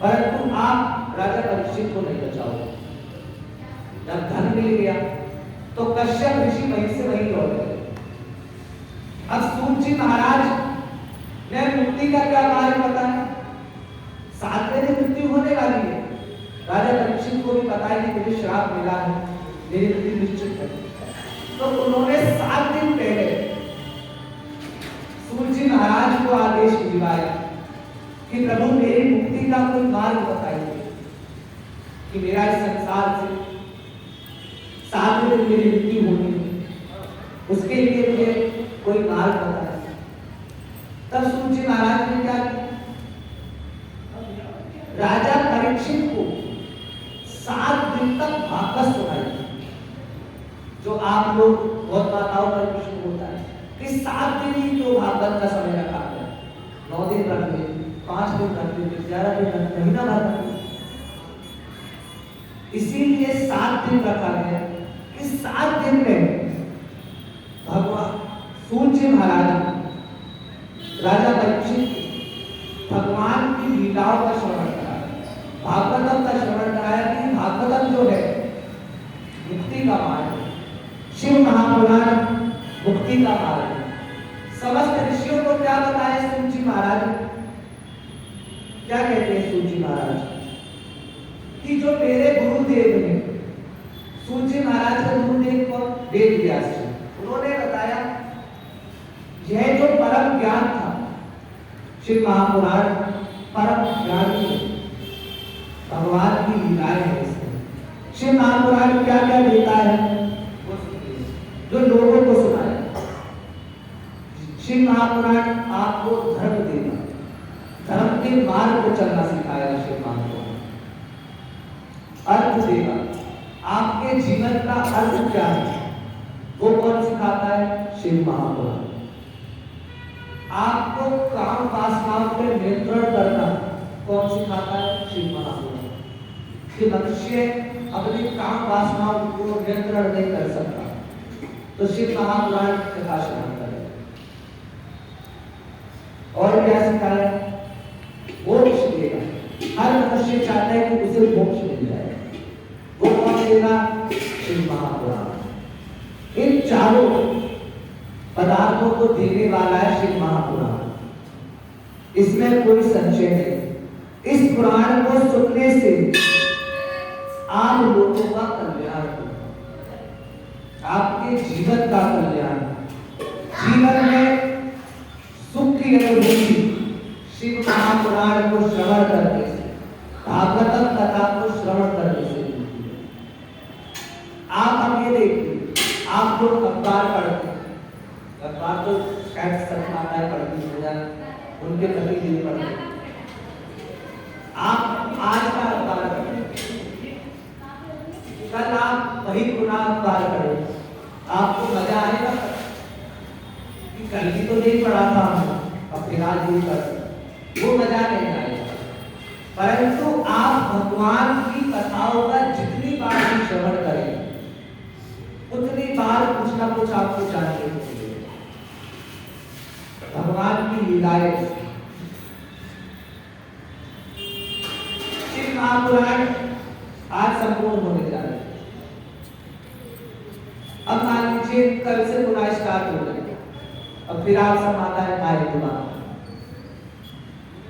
परंतु आप राजा परीक्षित को नहीं बचाओ। जब धन मिल गया तो कश्यप ऋषि वहीं से वहीं लौट गए। अब सूत जी महाराज ने मुक्ति का क्या मार्ग बताया, 7वें दिन मृत्यु होने वाली है। राजा परीक्षित को भी पता है कि मुझे श्राप मिला है, मेरी मृत्यु निश्चित है। तो उन्होंने 7 दिन पहले सूत जी महाराज को आदेश दिलवाया कि प्रभु मेरी मुक्ति का कोई मार्ग बताइए, कि मेरा इस संसार से 7वें दिन मेरी मृत्यु होनी है, उसके लिए मुझे कोई मार्ग बताइए। तब सूत जी महाराज ने क्या किया, राजा परीक्षित को 7 दिन तक भागवत सुनाई। जो आप लोग बहुत माताओं का प्रश्न होता है कि 7 दिन ही क्यों भागवत का समय रखा है, 9 दिन रख ले, 5 दिन रख ले, 11 दिन रख ले, महीना भर रख ले। इसीलिए 7 दिन रखा गया कि 7 दिन में भगवान सूत जी महाराज राजा परीक्षित भगवान की लीलाओं का श्रवण कराया, भागवतम का श्रवण कराया कि भागवतम जो है मुक्ति का मार्ग, शिव महापुराण मुक्ति का मार्ग। समस्त ऋषियों को क्या बताया सूत जी महाराज, क्या कहते हैं सूत जी महाराज कि जो मेरे गुरुदेव ने, सूत जी महाराज के गुरुदेव को वेद व्यास जी, उन्होंने बताया यह जो परम ज्ञान था, शिव महापुराण परम ज्ञानी भगवान की लीलाएं है। इसमें शिव महापुराण क्या क्या देता है जो लोगों को सुनाए। शिव महापुराण आपको धर्म देगा, धर्म के मार्ग को चलना सिखाएगा। शिव महापुराण अर्थ देगा, आपके जीवन का अर्थ क्या है वो कौन सिखाता है, शिव महापुराण। आपको काम वासनाओं पर नियंत्रण करना कौन सिखाता है, शिव महापुराण। कि मनुष्य अपनी काम वासनाओं को नियंत्रण नहीं कर सकता तो शिव महापुराण कथा श्रवण करें। और क्या सिखाया, मोक्ष देगा। हर मनुष्य चाहता है कि उसे मोक्ष मिल जाए, वो कौन देगा, शिव महापुराण। इन चारों पदार्थों को देने वाला है शिव महापुराण, इसमें कोई संशय नहीं। इस पुराण को सुनने से आप लोगों का कल्याण होगा, आपके जीवन का कल्याण, जीवन में सुख की अनुभूति शिव महापुराण को श्रवण करने से, भागवतम कथा को श्रवण करने से। आप हम ये देखिए, आप लोग अखबार पढ़ते हैं, अखबार तो शायद सब माताएं पढ़ती हो जाए, उनके प्रति नहीं पढ़ते। आप आज का अखबार पढ़ें, कल आप वही पुनः अखबार पढ़ें, आपको मजा आएगा कि कल भी तो नहीं पढ़ा था अब फिर आज भी पढ़, वो मजा नहीं आएगा। परंतु आप भगवान की कथाओं का जितनी बार भी श्रवण करें उतनी बार कुछ ना कुछ आपको जानने को मिलेगा, भगवान की लीलाएं। शिव महापुराण आज संपूर्ण होने जा रहे हैं। अब मान लीजिए कल से पुनः स्टार्ट हो गया, अब फिर आप सब माताएं आए दिमाग,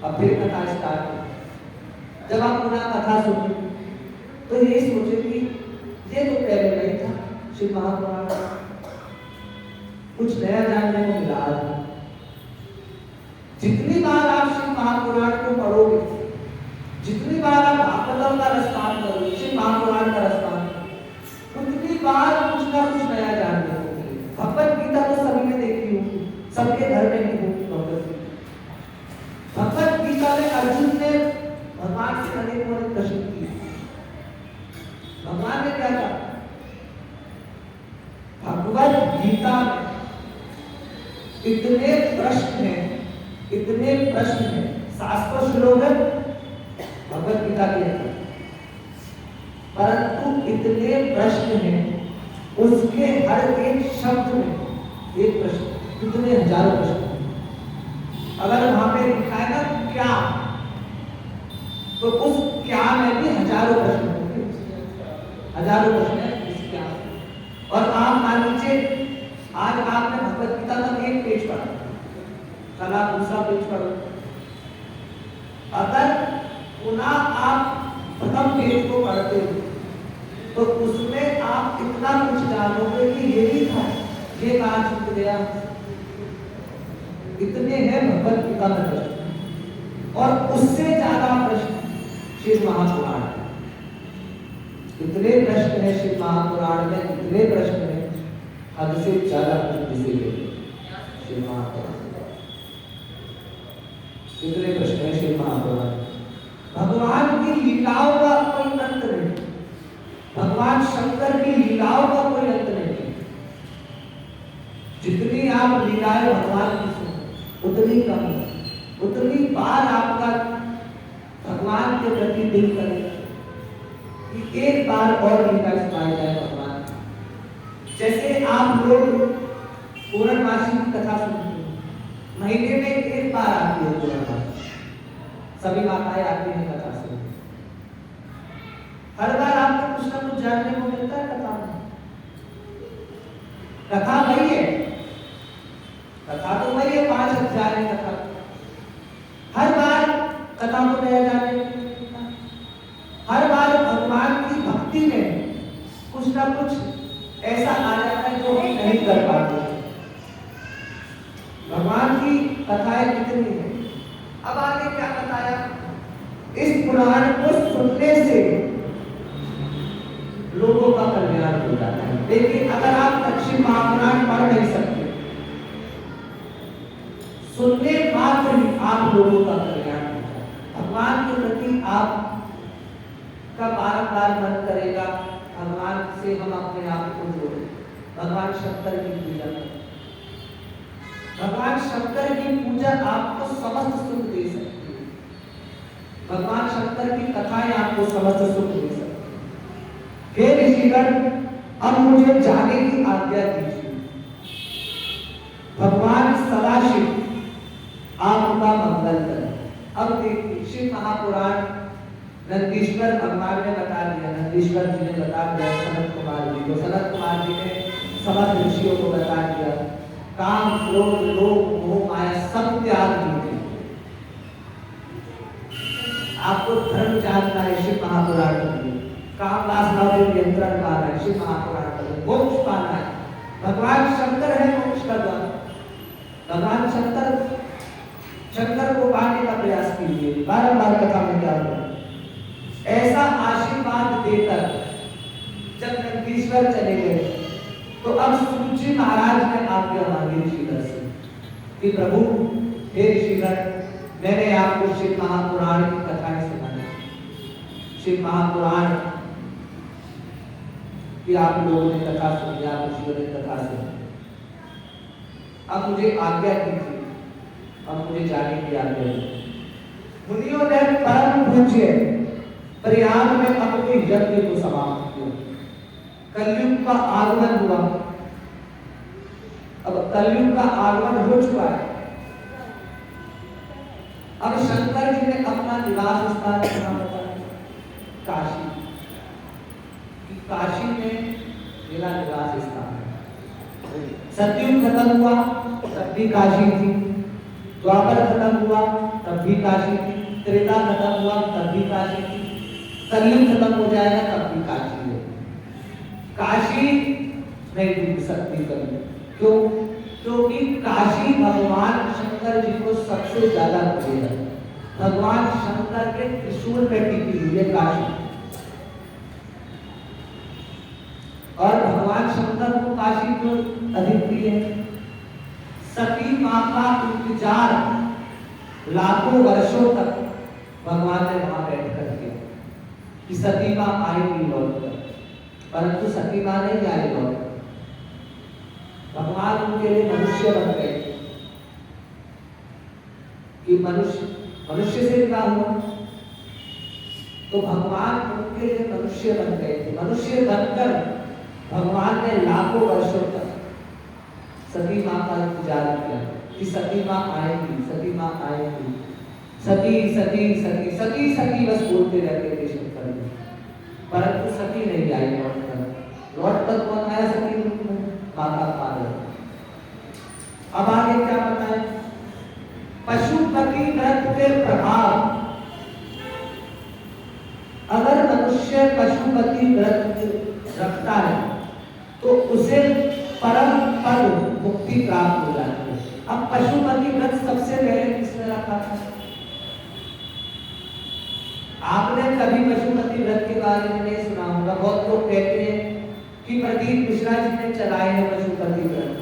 अब फिर कथा स्टार्ट हो। जब आप पुनः कथा सुने तो ये सोचे कि ये तो पहले नहीं था, शिव महापुराण कुछ नया जानने को मिला है। जितनी बार आप शिव महापुराण को पढ़ोगे, जितनी बार आप भागवतम का रसपान करोगे, शिव महापुराण का रसपान करोगे, उतनी बार कुछ ना कुछ नया जानने को मिलेगा। भगवत गीता तो सभी ने देखी होगी, गीता में इतने प्रश्न हैं, 700 श्लोक है भगवत गीता के अंदर, परंतु इतने प्रश्न हैं, उसके हर एक शब्द में एक प्रश्न, कितने हजारों प्रश्न। अगर वहां पे लिखा है ना क्या, तो उस क्या में भी हजारों प्रश्न होंगे, हजारों प्रश्न है इस क्या। और आप मान लीजिए आज आपने भगवत गीता का एक पेज पढ़ा, कल आप दूसरा पेज पढ़ो, अगर पुनः आप प्रथम पेज को पढ़ते हो तो उसमें आप इतना कुछ जानोगे कि ये भी था, ये कहाँ छूट गया। इतने हैं भगवत गीता में प्रश्न, और उससे ज्यादा प्रश्न शिव महापुराण में। इतने प्रश्न है शिव महापुराण में, इतने प्रश्न है, हद से ज्यादा प्रश्न इसीलिए शिव महापुराण, इतने प्रश्न है शिव महापुराण। भगवान की लीलाओं का कोई अंत नहीं, भगवान शंकर की लीलाओं का कोई अंत नहीं। जितनी आप लीलाएं भगवान की सुनो उतनी कम है, उतनी बार आपका भगवान के प्रति दिल करेगा कि एक बार और लीला सुनाई जाए भगवान। जैसे आप लोग पूर्णमासी की कथा सुनते हैं, महीने में एक बार आती है पूर्णमासी, सभी माताएं आती हैं कथा सुनने, हर बार आपको कुछ ना कुछ जानने को मिलता है कथा में। कथा वही है, कथा तो वही है, 5 अध्याय है कथा, हर बार कथा को नया जानने को मिलता है। हर बार भगवान की भक्ति में कुछ ना कुछ ऐसा आ जाता है जो हम नहीं कर पाते। भगवान की कथाएं कितनी है। अब आगे क्या बताया, इस पुराण को सुनने से लोगों का कल्याण हो जाता है। लेकिन अगर आप दक्षिण महापुराण पढ़ नहीं सकते, सुनने मात्र ही आप लोगों का कल्याण होता है। भगवान के प्रति आप का बार-बार मन करेगा, भगवान से हम अपने आप को जोड़ें, भगवान शंकर की पूजा करें। भगवान शंकर की पूजा आपको समस्त सुख दे सकती है, भगवान शंकर की कथाएं आपको समस्त सुख दे सकती है। हे ऋषिगण, अब मुझे जाने की आज्ञा दीजिए। भगवान सदाशिव आपका मंगल करें। अब देखिए शिव महापुराण नंदीश्वर भगवान ने बता दिया, नंदीश्वर जी ने बता दिया सनत कुमार जी को, सनत कुमार जी ने समस्त ऋषियों को बता दिया, काम क्रोध लोभ मोह माया सब त्याग दीजिए। आपको धर्म जानना है शिव महापुराण में, काम वासना पे नियंत्रण पाना है शिव महापुराण में, मोक्ष पाना है। भगवान शंकर है मोक्ष का द्वार। भगवान शंकर को पाने का प्रयास कीजिए, बार-बार कथा में क्या हो। ऐसा आशीर्वाद देकर जब नंदीश्वर चले गए तो अब सूर्य महाराज ने आज्ञा मांगी ऋषिगण से कि प्रभु हे ऋषिगण, मैंने आपको शिव महापुराण की कथाएं सुनाई, शिव महापुराण की आप लोगों ने कथा सुनी, आप ऋषियों ने कथा सुनी, अब मुझे आज्ञा कीजिए, अब मुझे जाने की आज्ञा दीजिए। मुनियों ने परम पूज्य प्रयाग में अपने यज्ञ को समाप्त किया। कलयुग का आगमन हुआ, अब कलयुग का आगमन हो चुका है। अब शंकर जी ने अपना निवास स्थान कहाँ बताया, काशी। काशी में मेरा निवास स्थान है। सतयुग खत्म हुआ तब भी काशी थी, द्वापर खत्म हुआ तब भी काशी थी, त्रेता खत्म हुआ तब भी काशी थी, कलयुग खत्म हो जाएगा तब भी काशी है। काशी नहीं डूब सकती कभी, क्यों? क्योंकि काशी भगवान शंकर जी को सबसे ज्यादा प्रिय है। भगवान शंकर के त्रिशूल पे टिकी हुई है काशी, और भगवान शंकर को काशी को अधिक प्रिय है। सती मां का इंतजार लाखों वर्षों तक भगवान ने वहां बैठ कर किया कि सती मां आएगी लौट कर, परंतु सती मां नहीं आई लौट। भगवान उनके लिए मनुष्य बन गए कि मनुष्य से क्या हुआ, तो भगवान उनके लिए मनुष्य बन गए थे। मनुष्य बनकर भगवान ने लाखों वर्षों तक सती माँ का इंतजार किया कि सती माँ आएगी, सती माँ आएगी, सती सती सती सती सती बस बोलते रहते थे शंकर जी, परंतु सती नहीं आई लौटकर कौन आया सती रूप में? माता पार्वती। अब आगे क्या बताएं? पशुपति व्रत के प्रभाव, अगर मनुष्य पशुपति व्रत रखता है तो उसे परम पद मुक्ति प्राप्त हो जाती है। अब पशुपति व्रत सबसे पहले किसने रखा था? आपने कभी पशुपति व्रत के बारे में नहीं सुना होगा। बहुत लोग कहते हैं कि प्रदीप मिश्रा जी ने चलाए हैं पशुपति व्रत।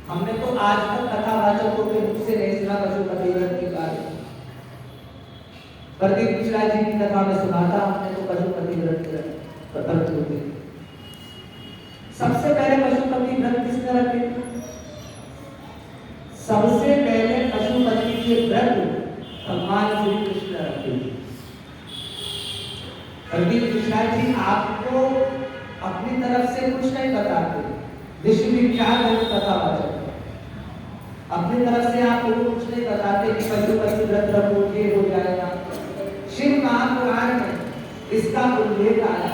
हमने तो आज तक कथावाचकों के मुख से नहीं सुना पशुपति व्रत के बारे में। प्रदीप मिश्रा जी की कथा में सुना था हमने तो पशुपति व्रत होते। सबसे पहले पशुपति व्रत किसने रखे? सबसे पहले पशुपति के व्रत भगवान श्री कृष्ण रखे। प्रदीप मिश्रा जी आपको अपनी तरफ से कुछ नहीं बताते, विश्व विख्यात है कथावाचक, अपनी तरफ से आपको कुछ नहीं बताते कि पशुपति व्रत रखो ये हो जाएगा। शिव महापुराण में इसका उल्लेख आया।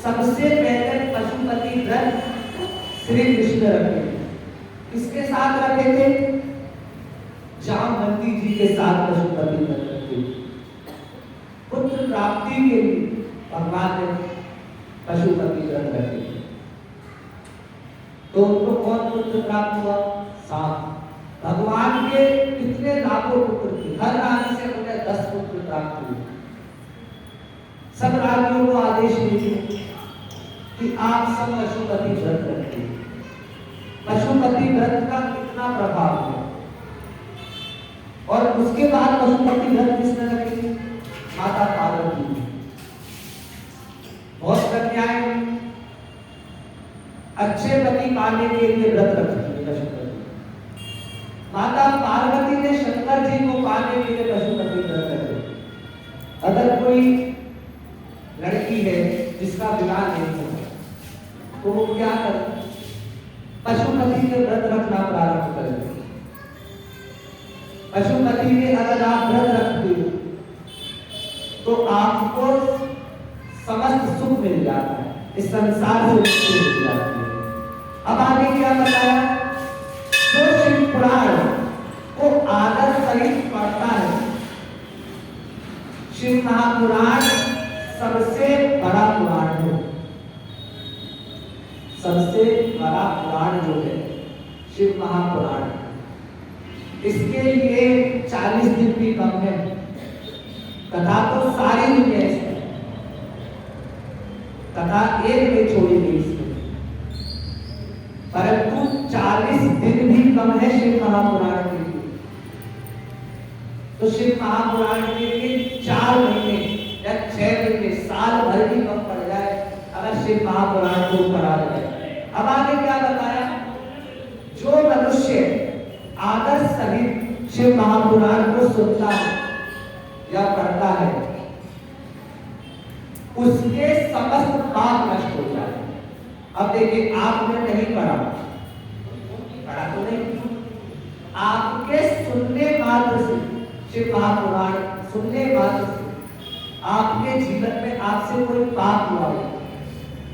सबसे पहले पशुपति व्रत श्री कृष्ण रखे। किसके साथ रखे थे? जामवंती जी के साथ पशुपति व्रत रखे। पुत्र प्राप्ति के लिए भगवान ने पशुपति व्रत रखे। तो उनको कौन पुत्र प्राप्त हुआ? सांप। भगवान के कितने लाखों पुत्र थे, हर रानी से उन्हें 10 पुत्र प्राप्त हुए। सब रानियों को आदेश दिए कि आप सब पशुपति व्रत रखिए। पशुपति व्रत का कितना प्रभाव है। और उसके बाद पशुपति व्रत किसने रखी? माता पार्वती। बहुत कन्याएं अच्छे पति पाने के लिए व्रत रखती है पशुपति। माता पार्वती ने शंकर जी को पाने के लिए पशुपति व्रत रखे। अगर कोई लड़की है जिसका विवाह नहीं हुआ तो वो क्या करे? पशुपति के व्रत रखना प्रारंभ करें। पशुपति के अगर आप व्रत रखते हो तो आपको समस्त सुख मिल जाता है, इस संसार से मुक्ति मिल जाती है। अब आगे क्या बताया? जो शिव पुराण को आदर सहित पढ़ता है, शिव महापुराण सबसे बड़ा पुराण है। सबसे बड़ा पुराण जो है शिव महापुराण, इसके लिए 40 दिन भी कम है। कथा तो सारी दुनिया इसमें, कथा एक में छोड़ी गई इसमें, परंतु 40 दिन भी कम है शिव महापुराण के लिए। तो शिव महापुराण के लिए 4 महीने या 6 महीने, साल भर भी कम पड़ जाए अगर शिव महापुराण को पढ़ा जाए। अब आगे क्या बताया? जो मनुष्य आदर सहित शिव महापुराण को सुनता है या पढ़ता है उसके समस्त पाप नष्ट हो जाते हैं। अब देखिए, आपने नहीं पढ़ा तो नहीं, आपके सुनने मात्र से शिव महापुराण सुनने मात्र से आपके जीवन में आपसे कोई पाप हुआ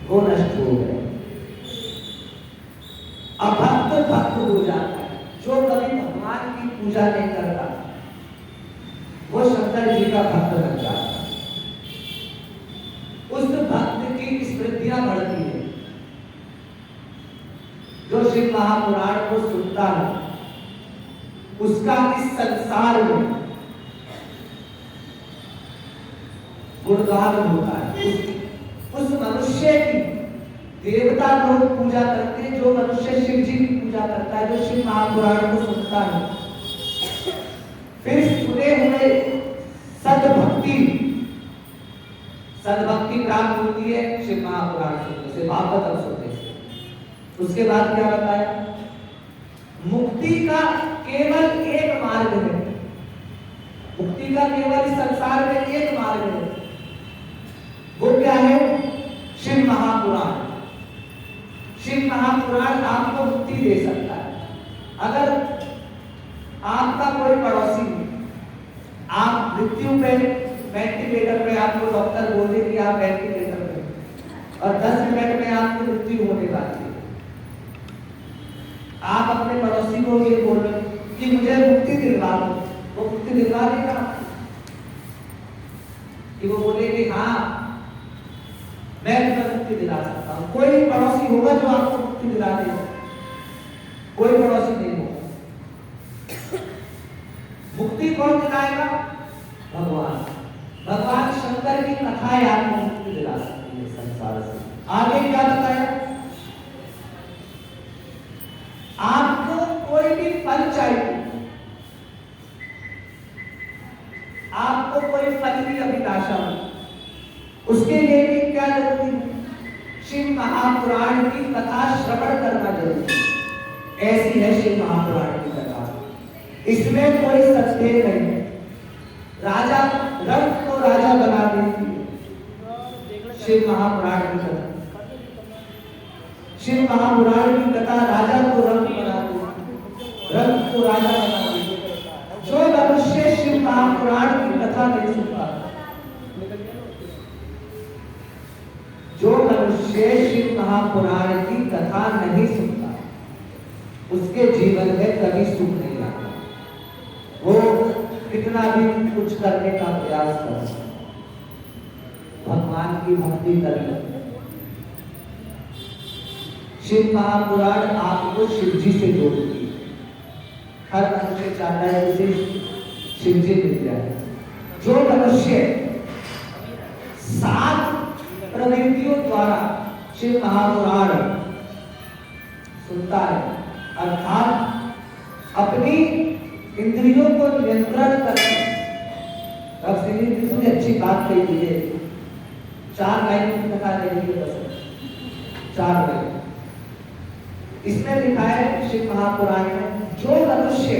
वो नष्ट हो गए। अभक्त भक्त हो जाता है। जो कभी भगवान की पूजा नहीं करता वो शंकर जी का भक्त बन जाता है। उस भक्त की स्मृतियां बढ़ती है। जो शिव महापुराण को सुनता है उसका इस संसार में गुणगान होता है। उस मनुष्य की देवता लोग पूजा करते हैं। जो मनुष्य शिव जी की पूजा करता है, जो शिव महापुराण को सुनता है, फिर सुने हुए सद्भक्ति प्राप्त होती है शिव महापुराण सुनने से, भागवत सुनने से। उसके बाद क्या बताया? मुक्ति का केवल एक मार्ग है, मुक्ति का केवल इस संसार में एक मार्ग है। वो क्या है? शिव महापुराण। शिव महापुराण आपको मुक्ति दे सकता है। अगर आपका कोई पड़ोसी, आप मृत्यु पे वेंटिलेटर पे, आपको डॉक्टर बोले कि आप वेंटिलेटर पे, और 10 मिनट में आपकी मृत्यु होने वाली है, आप अपने पड़ोसी को ये बोलो कि मुझे मुक्ति दिलवा दो, वो मुक्ति दिलवा देगा कि वो बोले कि हाँ मैं तुम्हें मुक्ति दिला सकता हूँ? कोई पड़ोसी होगा जो आपको मुक्ति दिला दे? कोई पड़ोसी नहीं होगा। मुक्ति कौन दिलाएगा? भगवान। भगवान शंकर की कथाएं आपको मुक्ति दिला सकती है संसार से। आगे क्या बताया? आपको कोई भी फल चाहिए, आपको कोई फल की अभिलाषा हो, उसके लिए भी क्या जरूरी है? शिव महापुराण की कथा श्रवण करना जरूरी है। ऐसी है शिव महापुराण की कथा, इसमें कोई संदेह नहीं। राजा रंग को राजा बना देती है शिव महापुराण की कथा। शिव महापुराण की कथा राजा को रंग बना देती, रंग को राजा बना देती। जो मनुष्य शिव महापुराण की कथा नहीं सुनता, जो मनुष्य शिव महापुराण की कथा नहीं सुनता, उसके जीवन में कभी सुख नहीं आता। वो कितना भी कुछ करने का प्रयास कर, भगवान की भक्ति करने। शिव महापुराण आपको शिव जी से जोड़ती है। हर मनुष्य चाहता है उसे शिव जी मिल जाए। जो मनुष्य 7 प्रवृत्तियों द्वारा शिव महापुराण सुनता है, अर्थात अपनी इंद्रियों को नियंत्रण करके, अब श्री कृष्ण ने अच्छी बात कही है। 4 लाइन की कथा देखिए, बस 4 लाइन इसमें लिखा है शिव महापुराण में। जो मनुष्य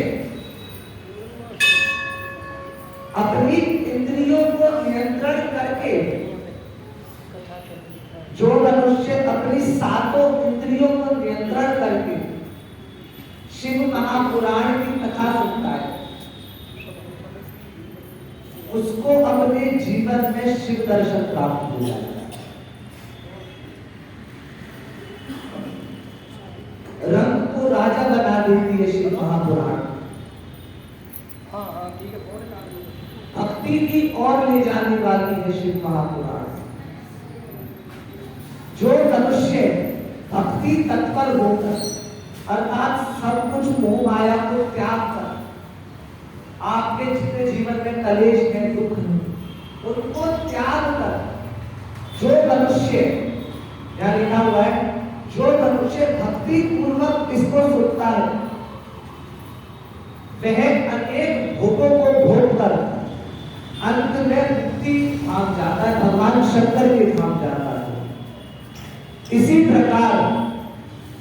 अपनी इंद्रियों को नियंत्रण करके, जो मनुष्य अपनी 7 इंद्रियों को नियंत्रण करके शिव महापुराण की कथा सुनता है, उसको अपने जीवन में शिव दर्शन प्राप्त हो जाता है। रंग को राजा बना देती है शिव महापुराण। भक्ति की ओर ले जाने वाली है शिव महापुराण। जो मनुष्य भक्ति तत्पर होकर, अर्थात सब कुछ मोह माया को त्याग कर, आपके जितने जीवन में कलेश है, दुख है, उनको त्याग कर, जो मनुष्य, यहाँ लिखा हुआ है, जो मनुष्य भक्ति पूर्वक इसको सुनता है, वह अनेक भोगों को भोग कर अंत में मुक्ति धाम जाता है, भगवान शंकर के धाम जाता है। इसी प्रकार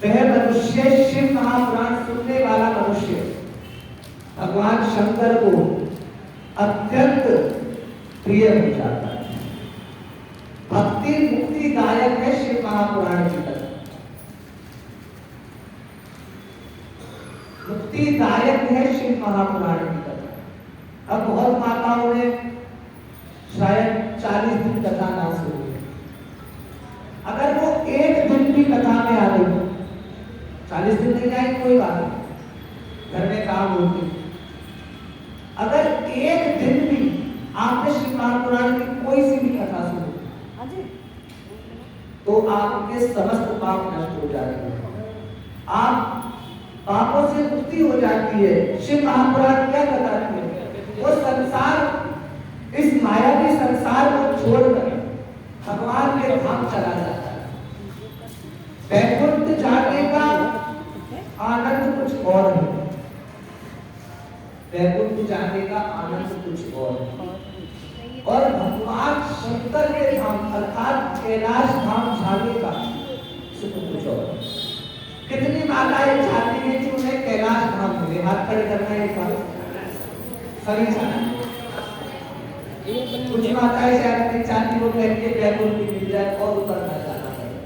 वह मनुष्य, शिव महापुराण सुनने वाला मनुष्य, भगवान शंकर को अत्यंत प्रिय हो जाता है। भक्ति मुक्तिदायक है शिव महापुराण की कथा, मुक्तिदायक है शिव महापुराण की कथा। अब बहुत माताओं ने शायद 40 दिन कथा ना सुनी, अगर वो एक दिन भी कथा में आ गई, 40 दिन नहीं जाए कोई बात नहीं, घर में काम होती, अगर एक दिन भी आपने शिव महापुराण की कोई सी भी कथा सुनी तो आपके समस्त पाप नष्ट हो जाते हैं, आप पापों से मुक्ति हो जाती है। शिव महापुराण क्या बताती है? वो संसार, इस मायावी संसार को छोड़कर भगवान के धाम चला जाता है। वैकुंठ जाने का आनंद कुछ और है, वैकुंठ जाने का आनंद कुछ और है, और भगवान शंकर के धाम अर्थात कैलाश धाम जाने का सुख कुछ और है। कितनी माताएं चाहती हैं कि उन्हें कैलाश धाम मिले? हाथ खड़े करना है एक बार, सभी चाहती। कुछ माताएं चाहती वो कहती है बैकुंठ की मिल जाए और ऊपर ना जाना पड़े,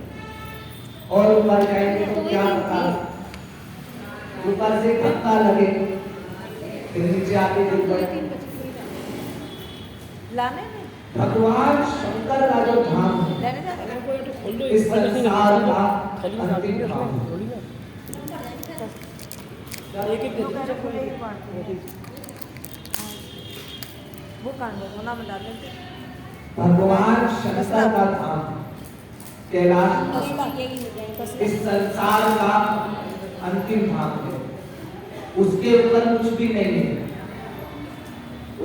और ऊपर जाएंगे तो क्या पता ऊपर से धक्का लगे फिर नीचे आके गिर पड़े। भगवान शंकर का जो धाम है इस संसार का अंतिम धाम है। भगवान शंकर का धाम कैलाश इस संसार का अंतिम धाम है। उसके ऊपर कुछ भी नहीं है।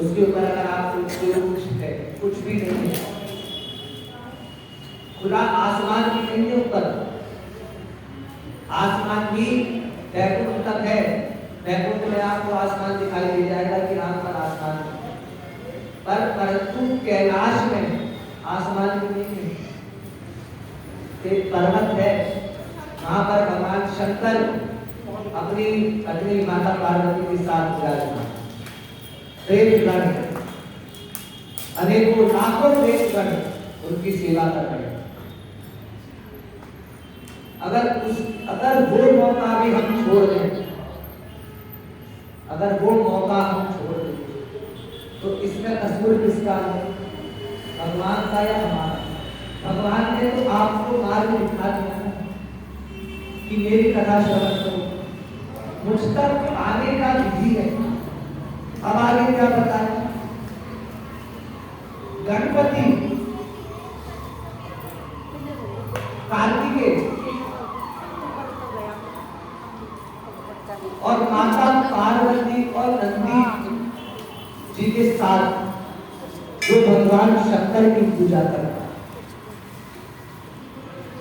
उसके ऊपर अगर आप सोचते हो कुछ है, कुछ भी नहीं है। खुला आसमान भी नहीं है ऊपर, आसमान भी बैकुंठ तक है। बैकुंठ में आपको आसमान दिखाई दे जाएगा कि यहाँ पर आसमान है, परंतु कैलाश में आसमान भी नहीं है। एक पर्वत है, वहां पर भगवान शंकर अपनी पत्नी माता पार्वती के साथ विराजमान। प्रेतगण अनेकों लाखों प्रेतगण उनकी सेवा कर रहे हैं। अगर वो मौका भी हम छोड़ दें, अगर वो मौका हम छोड़ दें तो इसमें कसूर किसका है? भगवान का या हमारा? भगवान ने तो आपको मार्ग दिखा दिया ना कि मेरी कथा श्रवण करो, मुझ तक आने का विधि है। अब आगे क्या बताएं? गणपति, कार्तिकेय और माता पार्वती और नंदी जी के साथ जो भगवान शंकर की पूजा करता,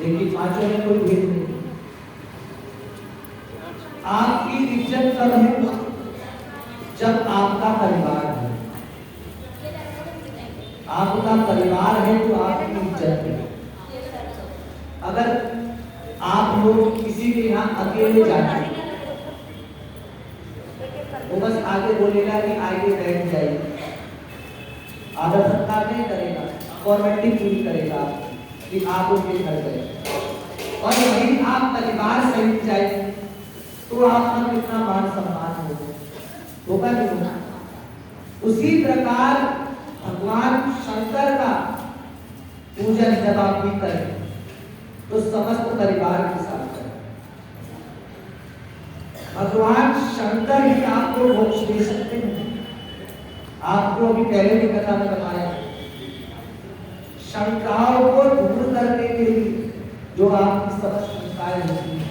लेकिन पांचों में कोई भेद नहीं। आपकी इज्जत कब है? जब आपका परिवार है। आपका परिवार है तो आपकी इज्जत है। अगर आप लोग किसी के यहाँ अकेले जाते, वो बस आगे बोलेगा कि आगे बैठ जाइए, आदर सत्कार नहीं करेगा, फॉर्मेलिटी पूरी करेगा कि आप उनके घर गए। और यदि आप परिवार सहित जाए तो आपका कितना मान सम्मान होगा नहीं होगा? उसी प्रकार भगवान शंकर का पूजन जब आप भी करें तो समस्त परिवार के साथ करें। भगवान शंकर ही आपको मोक्ष दे सकते हैं। आपको अभी पहले भी कथा में बताया, शंकाओं को दूर करने के लिए जो आपकी सब शंकाएं होती हैं,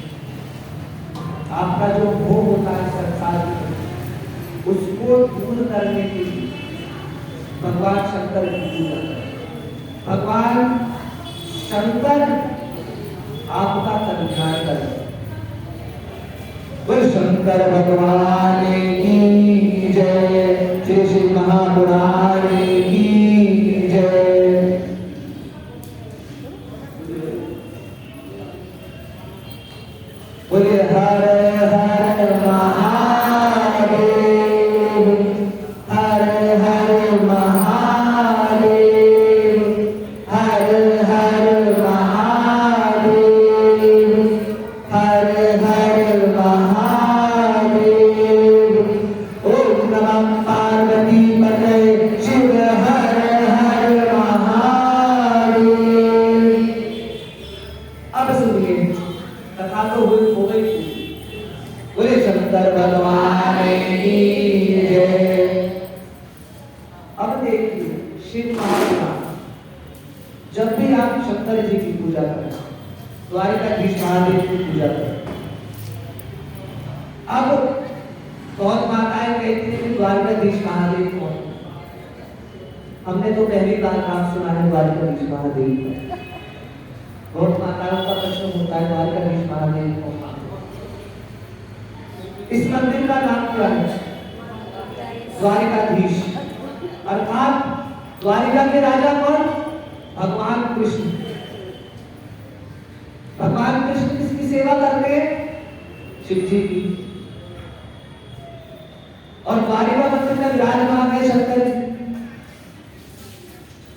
आपका जो भोग होता है संसार में, उसको दूर करने के लिए भगवान शंकर की पूजा करें। भगवान शंकर आपका कल्याण करें। बोल शंकर भगवान की जय, श्री श्री महापुराणे की जय। बोले हर हर महादेव, हर हर महादेव, हर हर महादेव, हर हर महादेव। ओम नमः पार्वती पतये शिव हर हर महादेव। अब सुनिए, कथा तो हो गई। बोले शंकर भगवान की जय। अब देखिए, शिव महापुराण जब भी आप शंकर जी की पूजा करें, द्वारिकाधीश महादेव की पूजा करें। अब बहुत माताएं कहती हैं कि द्वारिकाधीश महादेव कौन? हमने तो पहली बार नाम सुना है द्वारिकाधीश महादेव का। बहुत माताओं का प्रश्न होता है द्वारिकाधीश महादेव कौन? इस मंदिर का नाम क्या है? द्वारिकाधीश, अर्थात द्वारिका के राजा कौन? भगवान कृष्ण। भगवान कृष्ण किसकी सेवा करते हैं? शिव जी की, और द्वारिका मंदिर में विराजमान है शंकर जी।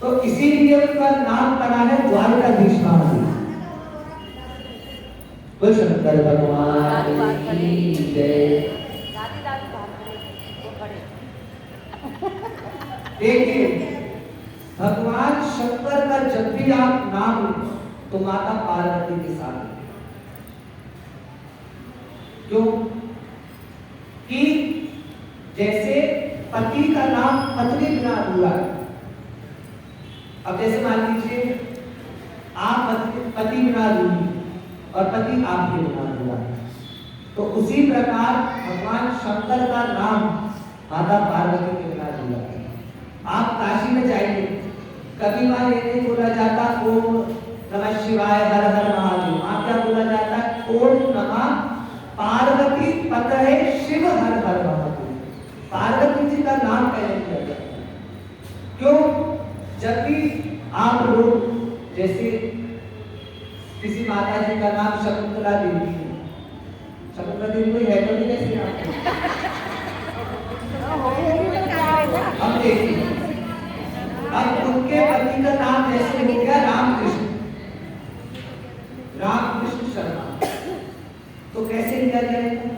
तो इसीलिए उनका नाम पड़ा है द्वारिकाधीश महादेव। बोल शंकर भगवान की जय। देखिए भगवान शंकर का जब भी आप नाम लें तो माता पार्वती के साथ लें। क्यों? कि जैसे पति का नाम पत्नी बिना अधूरा है। अब जैसे मान लीजिए आप पति बिना अधूरी और पति आपके बिना अधूरा है, तो उसी प्रकार भगवान शंकर का नाम माता पार्वती के बिना अधूरा है। आप काशी में जाइए, कभी वहां ये नहीं बोला जाता ओम नमः शिवाय हर हर महादेव। वहां क्या बोला जाता है? ओम नमः पार्वती पतये शिव हर हर महादेव। पार्वती जी का नाम पहले किया जाता है। क्यों? जब भी आप लोग जैसे किसी माता जी का नाम शकुंतला देवी है, शकुंतला देवी कोई है तो नहीं कैसे अब देखिए, अब उनके पति का नाम जैसे हो गया रामकृष्ण, रामकृष्ण शर्मा, तो कैसे लिया जाएगा?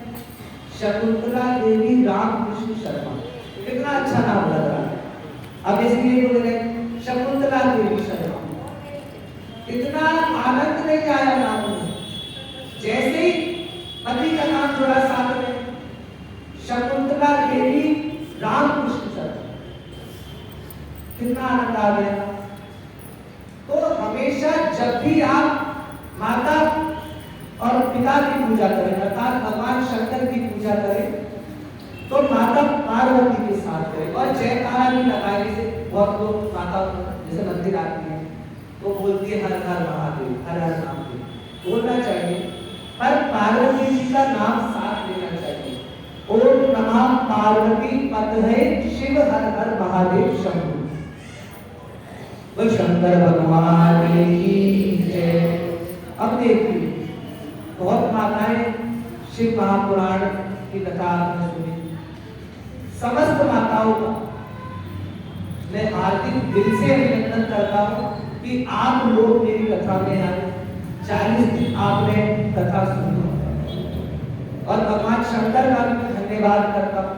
शकुंतला देवी रामकृष्ण शर्मा। कितना अच्छा नाम लग रहा है। अब इसलिए बोल रहे शकुंतला देवी शर्मा, इतना आनंद नहीं आया नाम में। जैसे ही पति का नाम जुड़ा साथ में शकुंतला देवी रामकृष्ण शर्मा, कितना आनंद आ गया। तो हमेशा जब भी आप माता और पिता की पूजा करें, अर्थात भगवान शंकर की पूजा करें, तो माता पार्वती के साथ करें और जयकारा भी लगाए। जैसे बहुत लोग माता जैसे मंदिर आती है तो बोलती है हर हर महादेव, हर हर महादेव बोलना चाहिए, पर पार्वती जी का नाम साथ लेना चाहिए। ओम नमः पार्वती पतये शिव हर हर महादेव शंभु। बोल शंकर भगवान की जय। अब देखिए बहुत माताएं शिव महापुराण की कथा आपने सुनी। समस्त माताओं का मैं हार्दिक दिल से अभिनंदन करता हूं कि आप लोग मेरी कथा में आए, 40 दिन आपने कथा सुनी, और भगवान शंकर का भी धन्यवाद करता हूं।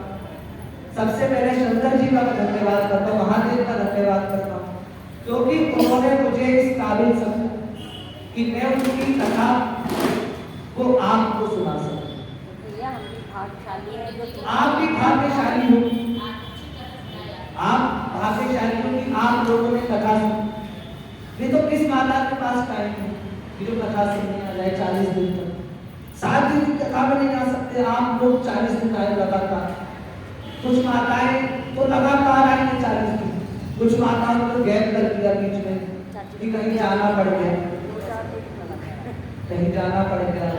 सबसे पहले शंकर जी का धन्यवाद करता हूं, महादेव का धन्यवाद करता हूं, क्योंकि उन्होंने मुझे इस काबिल समझा कि मैं उनकी कथा को आपको सुना सकूं। आप भी भाग्यशाली हो, आप भाग्यशाली हो कि आप लोगों ने कथा सुनी। नहीं तो किस माता के पास टाइम है कि जो कथा सुनने आ जाए 40 दिन तक। 7 दिन की कथा में नहीं आ सकते आप लोग, 40 दिन आए लगातार। कुछ माताएं तो लगातार आएंगे 40 दिन, कुछ माताओं को गैप कर दिया बीच में कि कहीं जाना पड़ गया, कहीं जाना पड़ गया,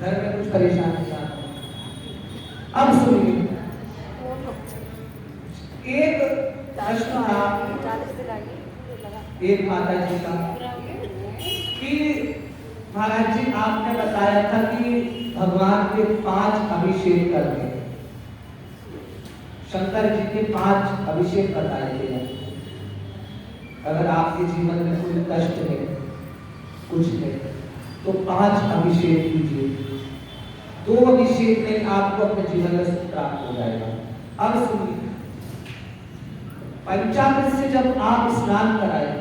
घर में कुछ परेशानी था। अब सुनिए, एक प्रश्न था एक माता जी का कि महाराज जी आपने बताया था कि भगवान के 5 अभिषेक करते हैं, शंकर जी के 5 अभिषेक बताए थे। अगर आपके जीवन में कोई कष्ट है, कुछ है, तो 5 अभिषेक कीजिए। 2 अभिषेक में आपको अपने जीवन में सुख प्राप्त हो जाएगा। अब सुनिए, पंचामृत से जब आप स्नान कराए,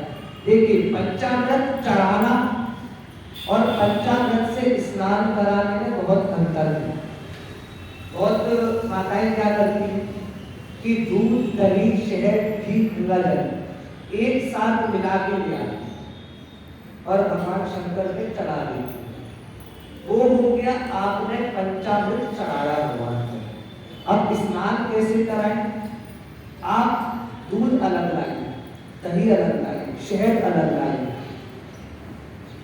देखिए पंचामृत चढ़ाना और पंचामृत से स्नान कराने में बहुत अंतर है। बहुत माताएं क्या करती हैं कि दूध, दही, शहद, घी, गंगा जल एक साथ मिला के ले आती और भगवान शंकर पे चढ़ा देती। वो हो गया आपने पंचामृत चढ़ाया भगवान को। अब स्नान कैसे कराएं? आप दूध अलग लाइए, दही अलग लाइए, शहद अलग लाइए,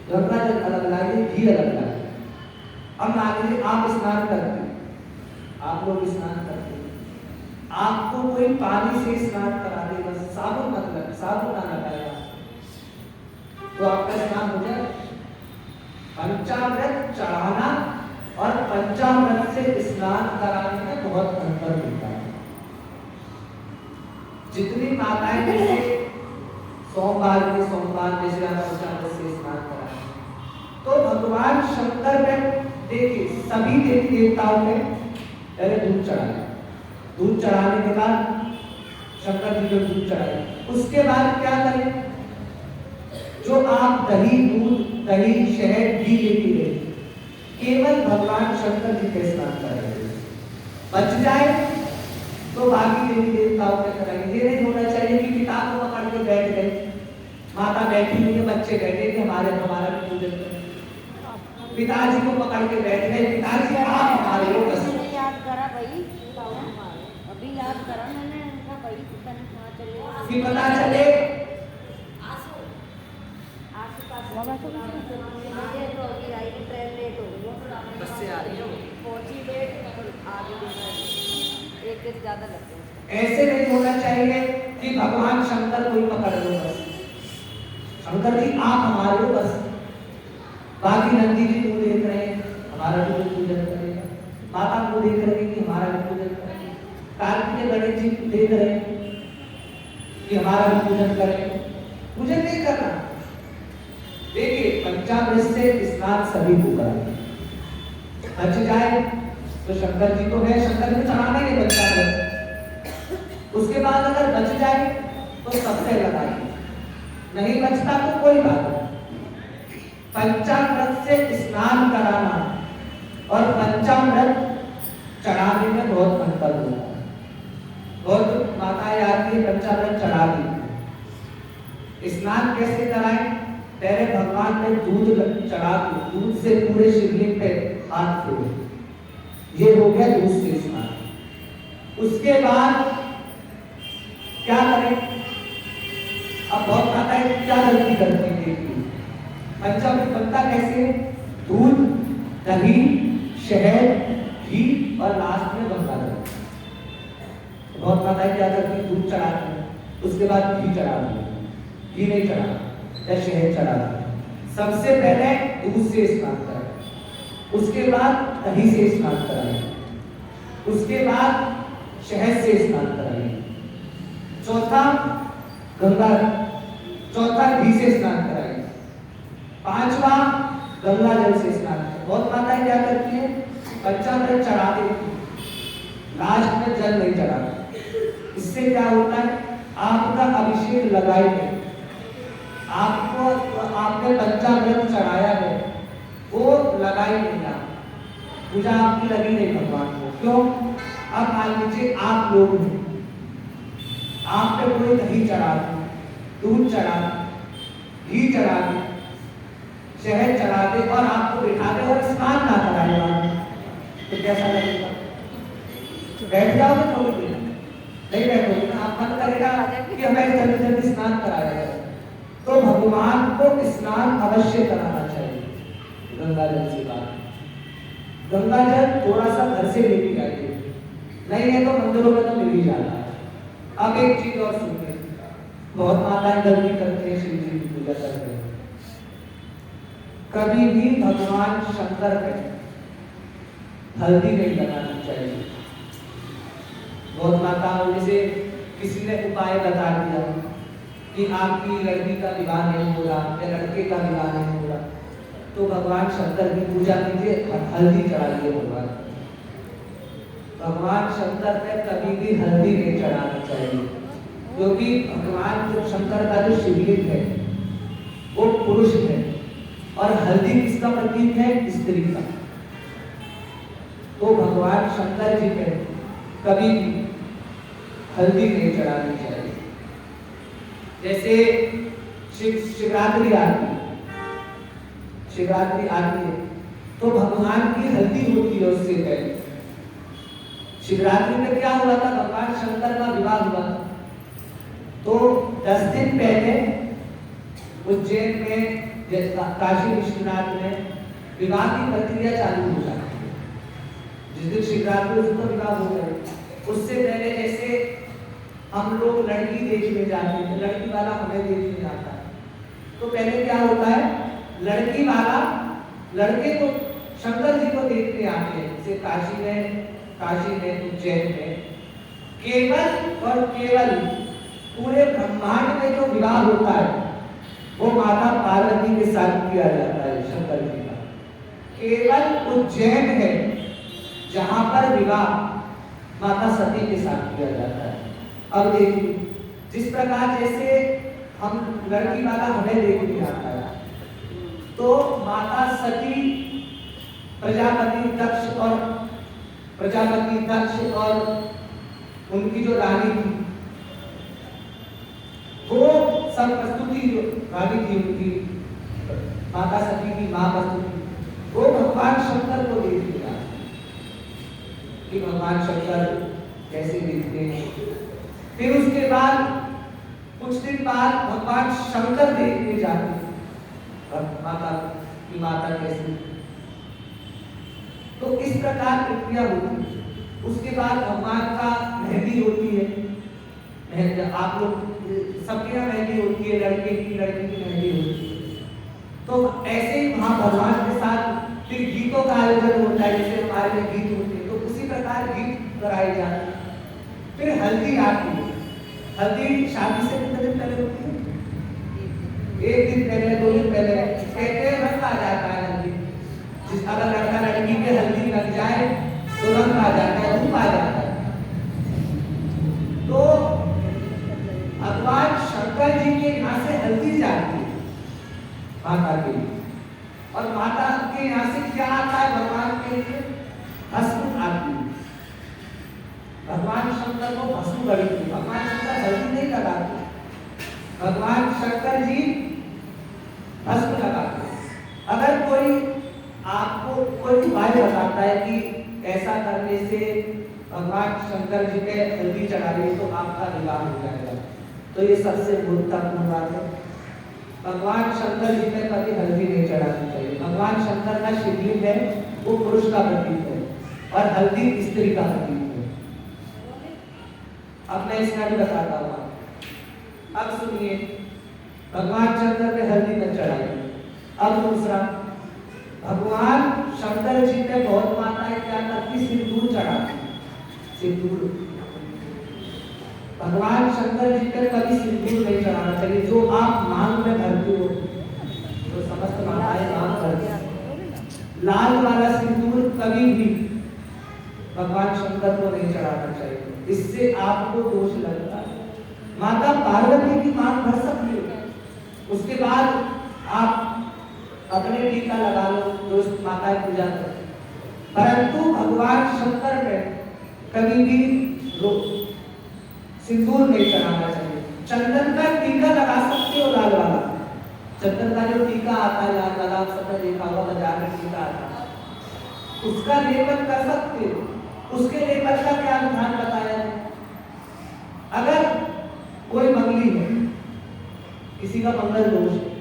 गंगा जल अलग लाइए, घी अलग लाइए। अब मान लीजिए आप स्नान करते हैं, आप लोग स्नान करते हैं, आपको कोई पानी से स्नान करा दे, बस साबुन मतलब साबुन ना लगाया तो आपका स्नान हो जाए। पंचामृत चढ़ाना और पंचामृत से स्नान कराने में बहुत अंतर होता है। जितनी माताएं जैसे सोमवार जैसे आप पंचामृत से स्नान कराएं, तो भगवान शंकर में देखिए सभी देवी देवताओं में पहले दूध चढ़ाया, दूध चढ़ाने के बाद शंकर जी को दूध चढ़ाए, उसके बाद क्या करें, जो आप दही दूध दही शहद घी लेती है केवल भगवान शंकर जी के स्नान करेंगे। बच जाए तो बाकी देवी देवताओं के करेंगे। ये नहीं होना चाहिए कि पिता को पकड़ के बैठ गए, माता बैठी हुई है, बच्चे बैठे कि हमारा भी पूजन करें, पिताजी को पकड़ के बैठ गए, पिताजी आप हमारे लोग याद करा भाई, अभी याद करा मैंने उनका भाई, कि पता चले ट्रेन लेट हो गई, बस से आ रही है पहुंची लेट, आगे एक ज्यादा लगते हैं। ऐसे नहीं होना चाहिए कि भगवान शंकर को ही पकड़ लो बस, शंकर जी आप हमारे हो बस, बाकी नंदी जी को देख रहे हैं हमारा भी पूजन करेगा, माता को देख रहे हैं कि हमारा भी पूजन करेंगे, कार्तिकेय गणेश जी को देख रहे हैं कि हमारा भी पूजन करेंगे, पूजन नहीं करना। देखिए पंचामृत से स्नान सभी को करें, बच जाए तो शंकर जी को है, शंकर जी चढ़ाना ही पंचामृत, उसके बाद अगर बच जाए तो सबसे लगाइए, नहीं बचता तो कोई बात नहीं। पंचामृत से स्नान कराना और पंचामृत चढ़ाने में बहुत अंतर होता है। बहुत माताएं आती है पंचामृत चढ़ा दी, स्नान कैसे कराएं, पहले भगवान ने दूध चढ़ा दी, दूध से पूरे शिवलिंग पे हाथ फेरे, ये हो गया दूध से स्नान। उसके बाद क्या करें, अब बहुत माताएं क्या गलती करती है, पंचामृत बनता कैसे, दूध दही शहद घी और लास्ट में गंगाजल। बहुत माताएं क्या करती, दूध चढ़ाती है, उसके बाद घी चढ़ाती है, घी नहीं चढ़ा या शहद चढ़ा, सबसे पहले दूध से स्नान कराएं, उसके बाद दही से स्नान कराएं, उसके बाद शहद से स्नान कराएं, चौथा घी से स्नान कराएं, पांचवा गंगा जल से स्नान कराएं। बहुत माताएं क्या करती है, पंचामृत चढ़ा देती, लास्ट में जल नहीं चढ़ाती, इससे क्या होता है, आपका अभिषेक लगाए नहीं, आपको आपने पंचामृत चढ़ाया है वो लगाई नहीं, आप पूजा आपकी लगी नहीं भगवान को, क्यों, अब मान लीजिए आप लोग हैं, आप पे कोई दही चढ़ा दे, दूध चढ़ा दे, घी चढ़ा दे, शहद चढ़ा दे और आपको बिठा दे और स्नान ना कराए, तो कैसा लगेगा, बैठ जाओगे थोड़ी देर, नहीं बैठोगे ना, आप मन करेगा कि हमें जल्दी जल्दी स्नान कराया जाए। तो भगवान को स्नान अवश्य कराना चाहिए गंगा जल से बाद, गंगा जल थोड़ा सा घर से लेके जाइए, नहीं है तो मंदिरों में तो मिल ही जाता है। अब एक चीज और सुनिए, बहुत माताएं गलती करते हैं, शिव जी की पूजा करते हैं, कभी भी भगवान शंकर पे हल्दी नहीं लगानी चाहिए। बहुत माताओं जैसे किसी ने उपाय बता दिया कि आपकी लड़की का विवाह नहीं हो रहा या लड़के का विवाह नहीं हो रहा, तो भगवान शंकर की पूजा कीजिए, हल्दी चढ़ाइए भगवान शंकर पे कभी भी हल्दी नहीं चढ़ानी चाहिए, क्योंकि भगवान जो शंकर का जो शिवलिंग है वो पुरुष है और हल्दी किसका प्रतीक है, स्त्री का, तो भगवान शंकर जी पे कभी भी हल्दी नहीं चढ़ानी चाहिए। जैसे शिवरात्रि आती है तो भगवान की हल्दी होती है, उससे पहले शिवरात्रि में क्या हुआ था, भगवान शंकर का विवाह हुआ था, तो 10 दिन पहले उज्जैन में काशी विश्वनाथ में विवाह की प्रक्रिया चालू हो जाती है, जिस दिन शिवरात्रि उस दिन विवाह हो गए, उससे पहले जैसे हम लोग लड़की देखने जाते हैं, लड़की वाला हमें देखने जाता है, तो पहले क्या होता है, लड़की वाला लड़के को शंकर जी को देखने आते हैं, जैसे काशी में उज्जैन में केवल और केवल पूरे ब्रह्मांड में जो विवाह होता है वो माता पार्वती के साथ किया जाता है। शंकर जी का केवल उज्जैन है जहां पर विवाह माता सती के साथ किया जाता है। अब देखिए, जिस प्रकार जैसे हम लड़की वाला हमें देखने आता है, तो माता सती प्रजापति दक्ष और उनकी जो रानी थी, वो सब प्रस्तुति जो रानी थी उनकी, माता सती की मां प्रस्तुति, वो भगवान शंकर को देख लिया कि भगवान शंकर कैसे दिखते हैं। फिर उसके बाद कुछ दिन बाद भगवान शंकर देखने जाते हैं माता कैसी। तो इस प्रकार प्रक्रिया होती है। उसके बाद भगवान का मेहंदी होती है। आप लोग सबके यहाँ मेहंदी होती है, लड़के की लड़की की मेहंदी होती है। तो ऐसे ही वहां भगवान के साथ फिर गीतों का आयोजन होता है, जैसे हमारे में गीत होते हैं, तो उसी प्रकार गीत कराए जाते हैं। फिर हल्दी आती है। हल्दी शादी से कितने दिन पहले होती है? 1 दिन पहले, 2 दिन पहले। कहते हैं रंग आ जाता है हल्दी। जिस अगर लड़का लड़की के हल्दी लग जाए तो रंग आ जाता है, धूप आ जाता है। तो भगवान शंकर जी के यहाँ से हल्दी जाती है माता के लिए, और माता के यहाँ से क्या आता है भगवान के लिए? भस्म आती है। भगवान शंकर को भस्म गढ़ी थी। भगवान शंकर हल्दी नहीं लगाते, भगवान शंकर जी भस्म लगाते। अगर कोई आपको कोई उपाय बताता है कि ऐसा करने से भगवान शंकर जी पे हल्दी चढ़ाइए तो आपका विवाह हो जाएगा, तो ये सबसे मूर्खतापूर्ण बात है। भगवान शंकर जी पे कभी हल्दी नहीं चढ़ानी चाहिए। भगवान शंकर का शिवलिंग है वो पुरुष का प्रतीक है और हल्दी स्त्री का प्रतीक है। अब मैं इसका भी बताता हूँ। अब सुनिए, भगवान शंकर पे हल्दी न चढ़ाइए। अब दूसरा, भगवान शंकर जी पे बहुत माताएं क्या करती? सिंदूर चढ़ाती। सिंदूर भगवान शंकर जी पे कभी सिंदूर नहीं चढ़ाना चाहिए। जो आप मांग में भरते हो, जो समस्त माताएं मांग करती, लाल वाला सिंदूर कभी भी भगवान शंकर को नहीं चढ़ाना चाहिए, इससे आपको दोष लगता है। माता पार्वती की मांग भर सकती हो, उसके बाद आप अपने टीका लगा लो जो माता की पूजा करते, परंतु भगवान शंकर में कभी भी सिंदूर नहीं चढ़ाना चाहिए। चंदन का टीका लगा सकते हो, लाल वाला चंदन का जो टीका आता है लाल वाला, आप सबने देखा होगा बाजार में टीका आता है, उसका लेपन कर सकते हो। उसके लेपन का क्या विधान बताया है? अगर कोई मंगली है, किसी का मंगल दोष है,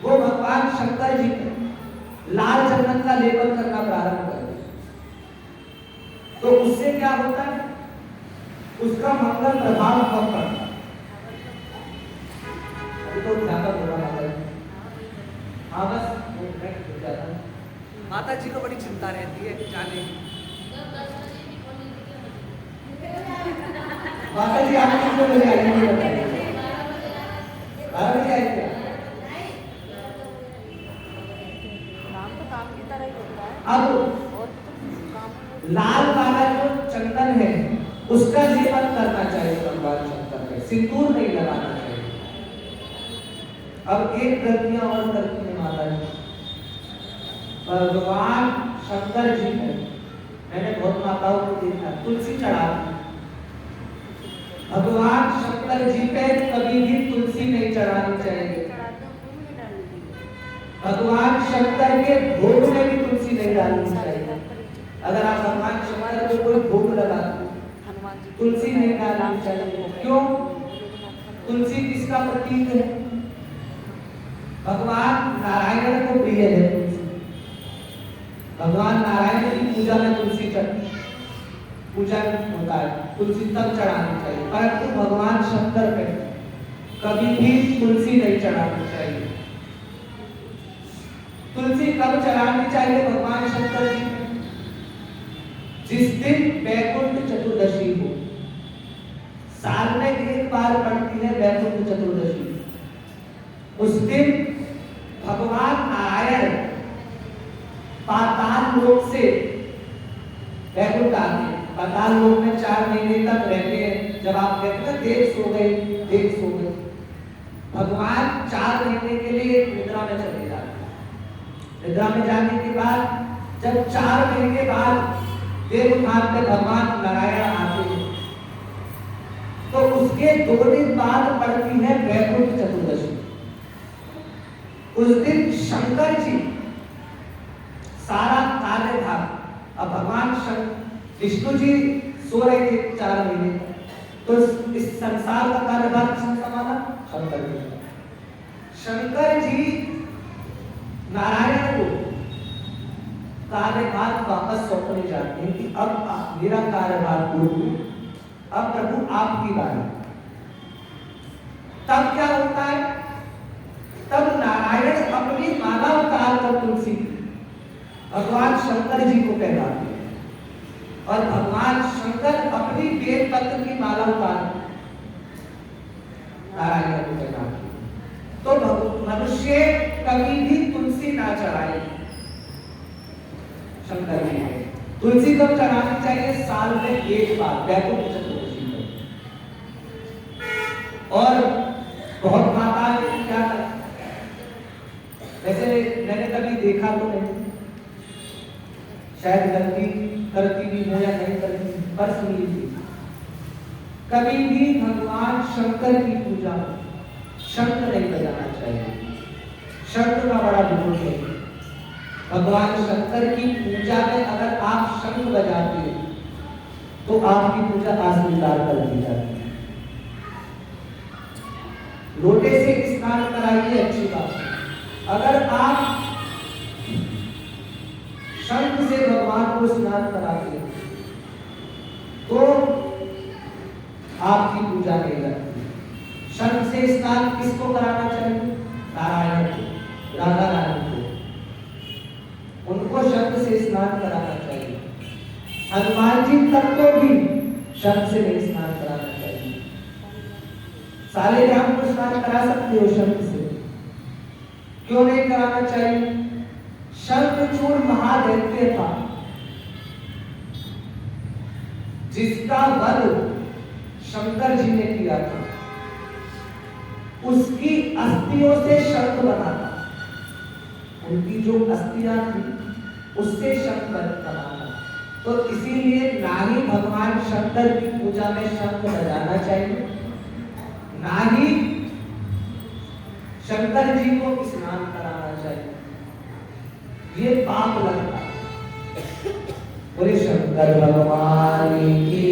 वो भगवान शंकर जी को लाल चंदन का लेपन करना प्रारंभ कर दे, तो उससे क्या होता है? उसका मंगल प्रभाव कम पड़ता है। अभी तो ध्यान होगा माता जी। हाँ बस वो नेक्स्ट हो जाता है। माता जी को बड़ी चिंता रहती है जाने की। माता जी आप कितने बजे आएंगे? 12 बजे आएंगे। अब लाल वाला जो चंदन है उसका लेपन करना चाहिए भगवान शंकर पे, सिंदूर नहीं लगाना चाहिए। अब एक गलतियां और करती है माता जी। भगवान शंकर जी ने, मैंने बहुत माताओं को देखा, तुलसी चढ़ाती। भगवान शंकर जी पे कभी भी तुलसी नहीं चढ़ानी चाहिए। भगवान शंकर के भोग में भी तुलसी नहीं डालनी चाहिए। अगर आप भगवान शंकर को कोई भोग लगाते तुलसी नहीं डालनी चाहिए। क्यों? तुलसी किसका प्रतीक है? भगवान नारायण को प्रिय है तुलसी। भगवान नारायण की पूजा में तुलसी पूजा होता है, तुलसी तब चढ़ानी चाहिए, परंतु भगवान शंकर पे कभी भी तुलसी नहीं चढ़ानी चाहिए। तुलसी कब चढ़ानी चाहिए भगवान शंकर जी को? जिस दिन वैकुंठ चतुर्दशी हो। साल में एक बार पड़ती है वैकुंठ चतुर्दशी। उस दिन भगवान नारायण पाताल लोक से वैकुंठ आते हैं। पाताल लोक में 4 महीने तक रहते हैं। जब आप कहते हैं देव सो गए, देव सो गए, भगवान 4 महीने के लिए निद्रा में चले जाते हैं। निद्रा में जाने के बाद जब 4 महीने के बाद देवलोक में भगवान नारायण आते हैं, तो उसके 2 दिन बाद पड़ती है वैकुंठ चतुर्दशी। उस दिन शंकर जी सारा कार्यभार, अब भगवान विष्णु जी सो रहे थे 4 महीने, तो इस संसार का कार्यभार किसने संभाला? शंकर जी। शंकर जी नारायण को कार्यभार वापस सौंपने जाते हैं कि अब मेरा कार्यभार पूर्ण, अब प्रभु आपकी बारी। तब क्या होता है? तब नारायण अपनी माला उतार कर तुलसी भगवान शंकर जी को कहलाते हैं, और भगवान शंकर अपनी बेल पत्र की माला उतार नारायण को कहलाते हैं। तो मनुष्य कभी भी तुलसी ना चढ़ाए शंकर जी को। तुलसी कब चढ़ानी चाहिए? साल में एक बार वैकुंठ चतुर्दशी को। और बहुत माताएं क्या करती, वैसे मैंने कभी देखा तो नहीं, शायद गलती करती भी हो या नहीं करती, पर सुनिए थी, कभी भी भगवान शंकर की पूजा शंख नहीं बजाना चाहिए। शंख का बड़ा विरोध है। भगवान शंकर की पूजा में अगर आप शंख बजाते हो तो आपकी पूजा अस्वीकार कर दी जाती है। लोटे से स्नान कराइए, अच्छी बात है। अगर आप शंख से भगवान को स्नान कराते हैं तो आपकी पूजा नहीं लगती। शंख से स्नान किसको कराना चाहिए? नारायण को, राधा रानी को, उनको शंख से स्नान कराना चाहिए। हनुमान जी तक को भी शंख से नहीं स्नान कराना चाहिए। साले राम को स्नान करा सकते हो शंख से, क्यों नहीं कराना चाहिए? शंखचूड़ महादैत्य था जिसका वध शंकर जी ने किया था, उसकी अस्थियों से शंख बना था। उनकी जो अस्थियां थी उससे शंख बना था। तो इसीलिए ना ही भगवान शंकर की पूजा में शंख बजाना चाहिए, ना ही शंकर जी को स्नान कराना चाहिए। ये पाप लगता है। बोले शंकर भगवान की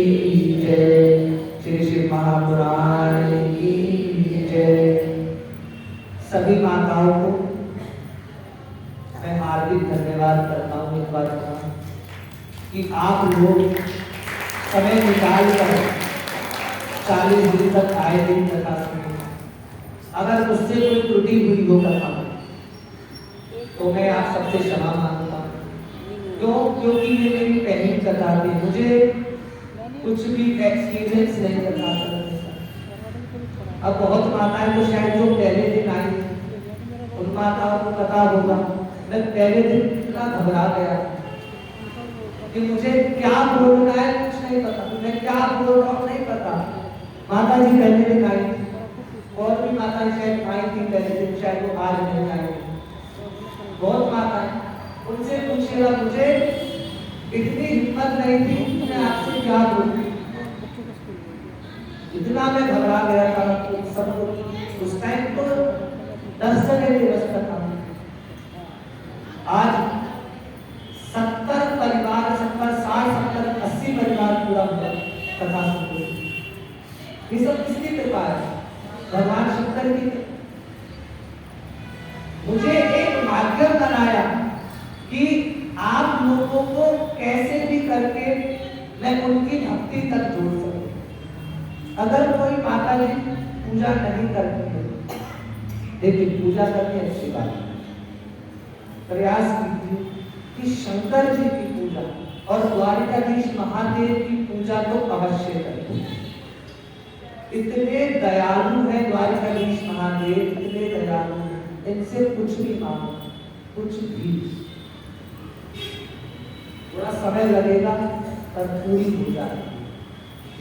जय, श्री शिव महापुराण की जय। सभी माताओं को मैं हार्दिक धन्यवाद करता हूँ एक बार कि आप लोग समय निकाल कर 40 दिन तक आए दिन कथा सुने। अगर उससे कोई त्रुटि हुई हो कथा में तो मैं आप सबसे क्षमा मांगता हूँ। क्यों? क्योंकि ये मेरी पहली कथा थी, मुझे कुछ भी एक्सपीरियंस नहीं कथा करने का। अब बहुत माताएं तो शायद जो पहले दिन आई उन माताओं को पता होगा, मैं पहले दिन इतना घबरा गया कि मुझे क्या बोलना है कुछ नहीं पता, मैं क्या बोल रहा हूँ नहीं पता। माता जी पहले दिन आई, और भी माताएं शायद आई थी पहले दिन, शायद वो आज नहीं आई। बहुत माताएं, उनसे पूछेगा, मुझे इतनी हिम्मत नहीं थी कि मैं आपसे क्या बोलूं, इतना मैं घबरा गया था। तो सब उस टाइम तो 10 जगह व्यवस्था था। आज 70 परिवार, 60, 70, 80 परिवार पूरा हुआ कथा सुनते। ये सब किसकी कृपा है? भगवान शंकर की। मुझे एक माध्यम बनाया कि आप लोगों को कैसे भी करके मैं उनकी भक्ति तक जोड़ सकूं। अगर कोई माता जी पूजा नहीं करती है, देखिए पूजा करनी अच्छी बात है, प्रयास कीजिए कि शंकर जी की पूजा और द्वारिकाधीश महादेव की पूजा तो अवश्य करें। इतने दयालु है द्वारिकाधीश महादेव, इतने दयालु हैं, इनसे कुछ भी मांगो, कुछ भी। थोड़ा समय लगेगा पर पूरी हो जाएगी।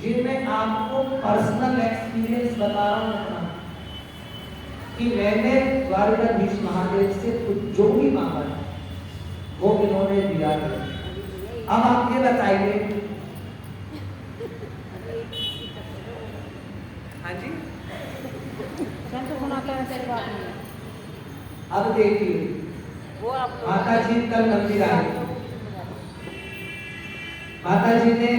ये मैं आपको पर्सनल एक्सपीरियंस बता रहा हूँ अपना, कि मैंने द्वारिकाधीश महादेव से कुछ जो भी मांगा है वो इन्होंने दिया है। अब आप ये बताइए, हाँ जी, अब देखिए माता जी कल मंदिर आए, माता जी ने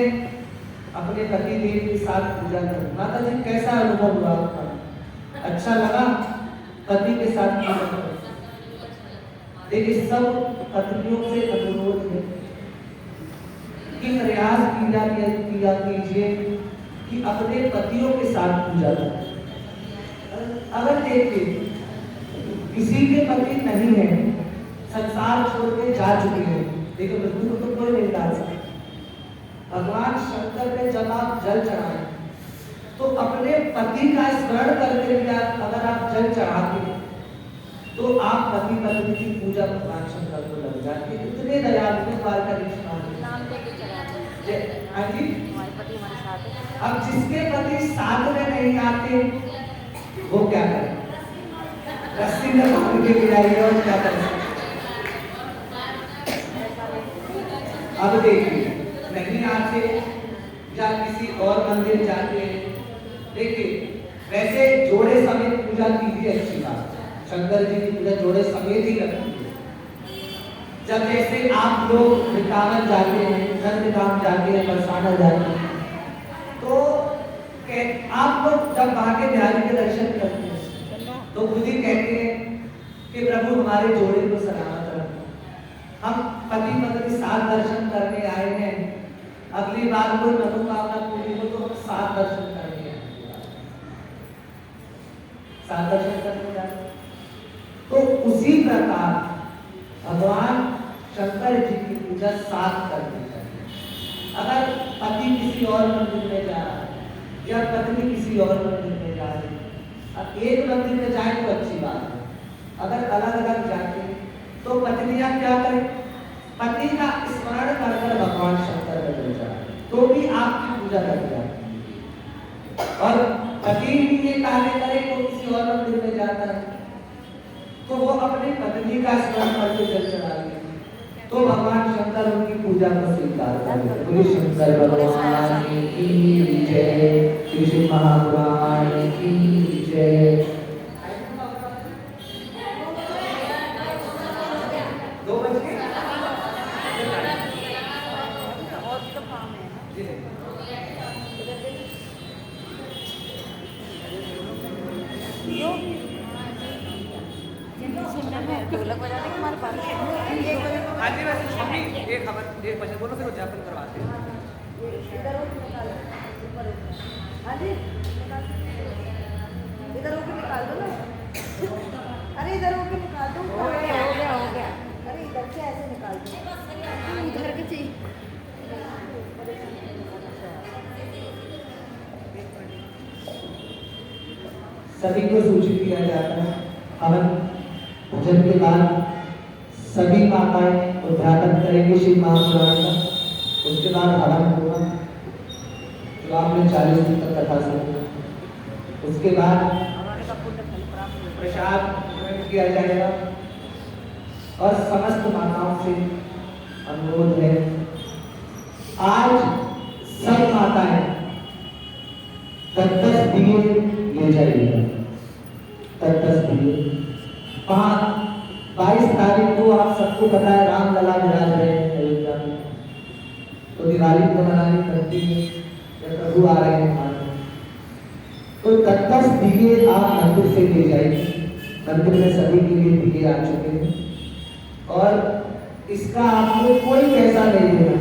अपने पति देव के साथ पूजा की। माता जी कैसा अनुभव हुआ आपका? अच्छा लगा पति के साथ पूजा करना? देखिए सब पत्नियों से अनुरोध है कि प्रयास किया कीजिए कि अपने पतियों के साथ पूजा करें। अगर देखिए किसी के पति नहीं है, संसार छोड़ के जा चुके हैं, देखिए मृत्यु को तो कोई नहीं डाल सकता। भगवान शंकर ने जब आप जल चढ़ाए तो अपने पति का स्मरण करके भी अगर आप जल चढ़ाते हैं तो आप पति पत्नी की पूजा भगवान शंकर को लग जाती है। इतने दयालु हैं द्वारिकाधीश महादेव। हाँ जी, अब जिसके पति साथ में नहीं आते वो क्या करे? रस्सी में बांध के गिराइए और क्या करे? अब देखिए नहीं आते या किसी और मंदिर जाते हैं, देखिए वैसे जोड़े समेत पूजा कीजिए, अच्छी बात। शंकर जी की पूजा जोड़े समेत ही करती है। जब जैसे आप लोग वृंदावन जाते हैं, नंदगांव जाते हैं, बरसाना जाते हैं, तो आप लोग जब वहां के बिहारी के दर्शन करते हैं तो खुद ही कहते हैं कि प्रभु हमारे जोड़े को सलामत रखो। हम पति पत्नी साथ दर्शन करने आए हैं, अगली बार कोई मनोकामना पूरी हो तो हम साथ दर्शन करने आए, साथ दर्शन करने जाते। तो उसी प्रकार भगवान शंकर जी की पूजा साथ करनी चाहिए। अगर पति किसी और मंदिर में जा रहा है या पत्नी किसी और मंदिर में जा रही है, अब एक मंदिर में जाए तो अच्छी बात है। अगर अलग अलग जाते हैं तो पत्नियां क्या करें? पति का स्मरण कर कर भगवान शंकर का जल चढ़ाएं तो भी आपकी पूजा कर जाती है। और पति भी ये कार्य करे तो किसी और मंदिर में जाता है तो वो अपनी पत्नी का स्मरण करके जल चढ़ाएंगे तो भगवान शंकर उनकी पूजा को स्वीकार करेंगे। बोलिए शंकर भगवान की जय, श्री महापुराण की जय। ढोलक बजाने के हमारे पास हाँ जी, वैसे मम्मी एक खबर एक बजे बोलो फिर उद्यापन करवाते हैं। इधर होकर निकाल ऊपर, हाँ जी इधर होकर निकाल दो ना। अरे इधर होकर निकाल दो, हो गया। अरे इधर से ऐसे निकाल दो, इधर के चाहिए। सभी को सूचित किया जाता है। हवन भोजन के बाद सभी माताएं उद्यापन करेंगे शिव महापुराण का। उसके बाद हवन होगा जो आपने 40 दिन तक कथा सुनी। उसके बाद प्रसाद ग्रहण किया जाएगा और समस्त माताओं से अनुरोध है आज सब माताएं 10 दिए ले जाइएगा। 10 दिए 22 तारीख को आप सबको पता है रामलला विराज रहे हैं अयोध्या में, तो दिवाली को मनानी पड़ती है, प्रभु आ रहे हैं। तो 10 दिए आप मंदिर से ले जाइए। मंदिर में सभी के लिए दिए आ चुके हैं और इसका आपको कोई पैसा नहीं देना।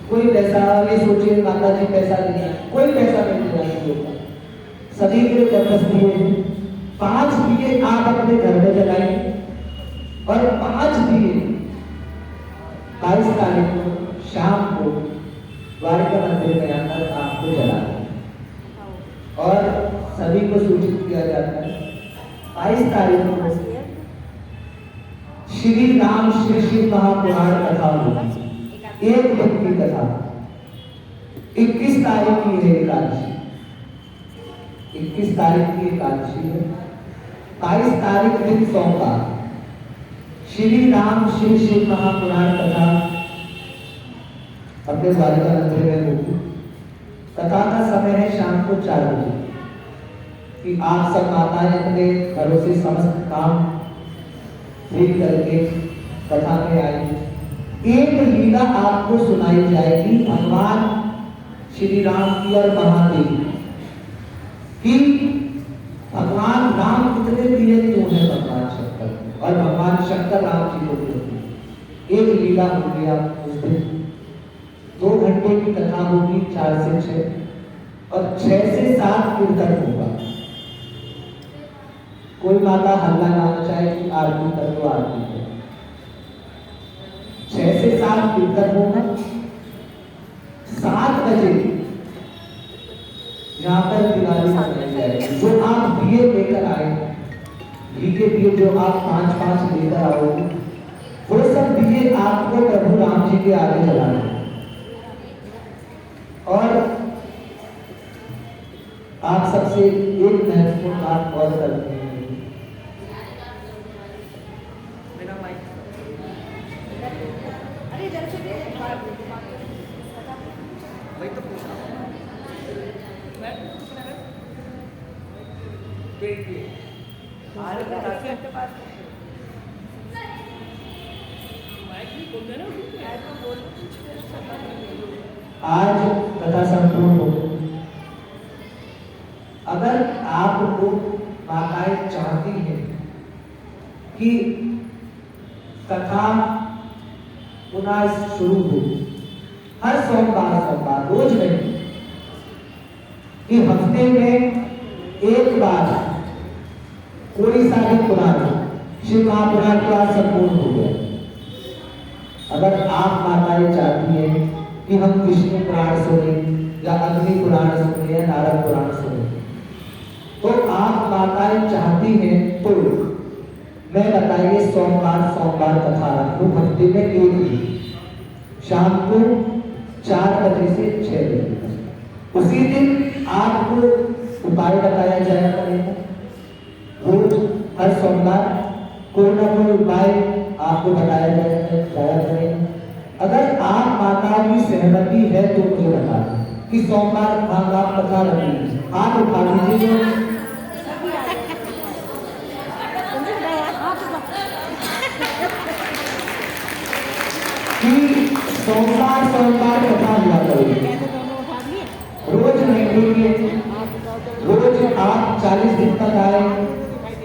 कोई पैसा ये सोचिए माता जी पैसा देना, कोई पैसा नहीं देना। सभी के 10 दिए 5 दिए आप अपने घर में जलाएंगे और 5 दिए 22 तारीख को शाम को द्वारिका मंदिर में आकर आपको जलाना है और सभी को सूचित किया जाता है 22 तारीख को श्री राम श्री शिव महापुराण कथा होगी, एक दिन की कथा। 21 तारीख की है एकादशी, 21 तारीख की एकादशी है। 22 तारीख दिन सोमवार श्री राम श्री शिव महापुराण कथा अपने द्वारिका मंदिर में होगी। कथा का समय है शाम को 4 बजे। कि आप सब माताएं अपने घरों से समस्त काम फ्री करके कथा में आई। एक लीला आपको सुनाई जाएगी भगवान श्री राम की और महादेव की। भगवान राम कितने प्रिय क्यों है भगवान शंकर और भगवान शंकर राम जी को प्रिय। एक लीला होगी आप उस दिन 2 घंटे की कथा होगी 4 से 6 और 6 से 7 कीर्तन होगा। कोई माता हल्ला ना मचाए कि आरती कर दो आरती कर। 6 से 7 कीर्तन होगा। 7 बजे यहाँ पर दिवाली मनाई जाएगी। जो आप दिए लेकर आए, घी के दिए जो आप 5-5 लेकर आओगे, वो सब दिए आपको प्रभु राम जी के आगे जलाने और आप सबसे एक महत्वपूर्ण बात और करते हैं। वही तो पूछ रहा हूँ आज कथा संपूर्ण हो। अगर आपको माताएं चाहती हैं कि कथा पुनः शुरू हो, हर सोमवार रोज नहीं कि हफ्ते में एक बार कोई सा भी पुराण शिव महापुराण का संपूर्ण हो गया। अगर आप माताएं चाहती हैं कि हम विष्णु पुराण सुने या अग्नि पुराण सुने या नारद पुराण सुने, तो आप माताएं चाहती हैं तो मैं बताइए सोमवार कथा रखो हफ्ते में एक दिन शाम को 4 बजे से 6 बजे। उसी दिन आपको उपाय बताया जाया करेगा। रोज हर सोमवार कोई ना कोई उपाय आपको बताया जाया करेगा। अगर आप माता की सहमति है तो मुझे बता दें कि सोमवार आप कथा रखिए। आप उठा लीजिए कि सोमवार कथा हुआ करेंगे। रोज नहीं देखिए, रोज आप 40 दिन तक आए,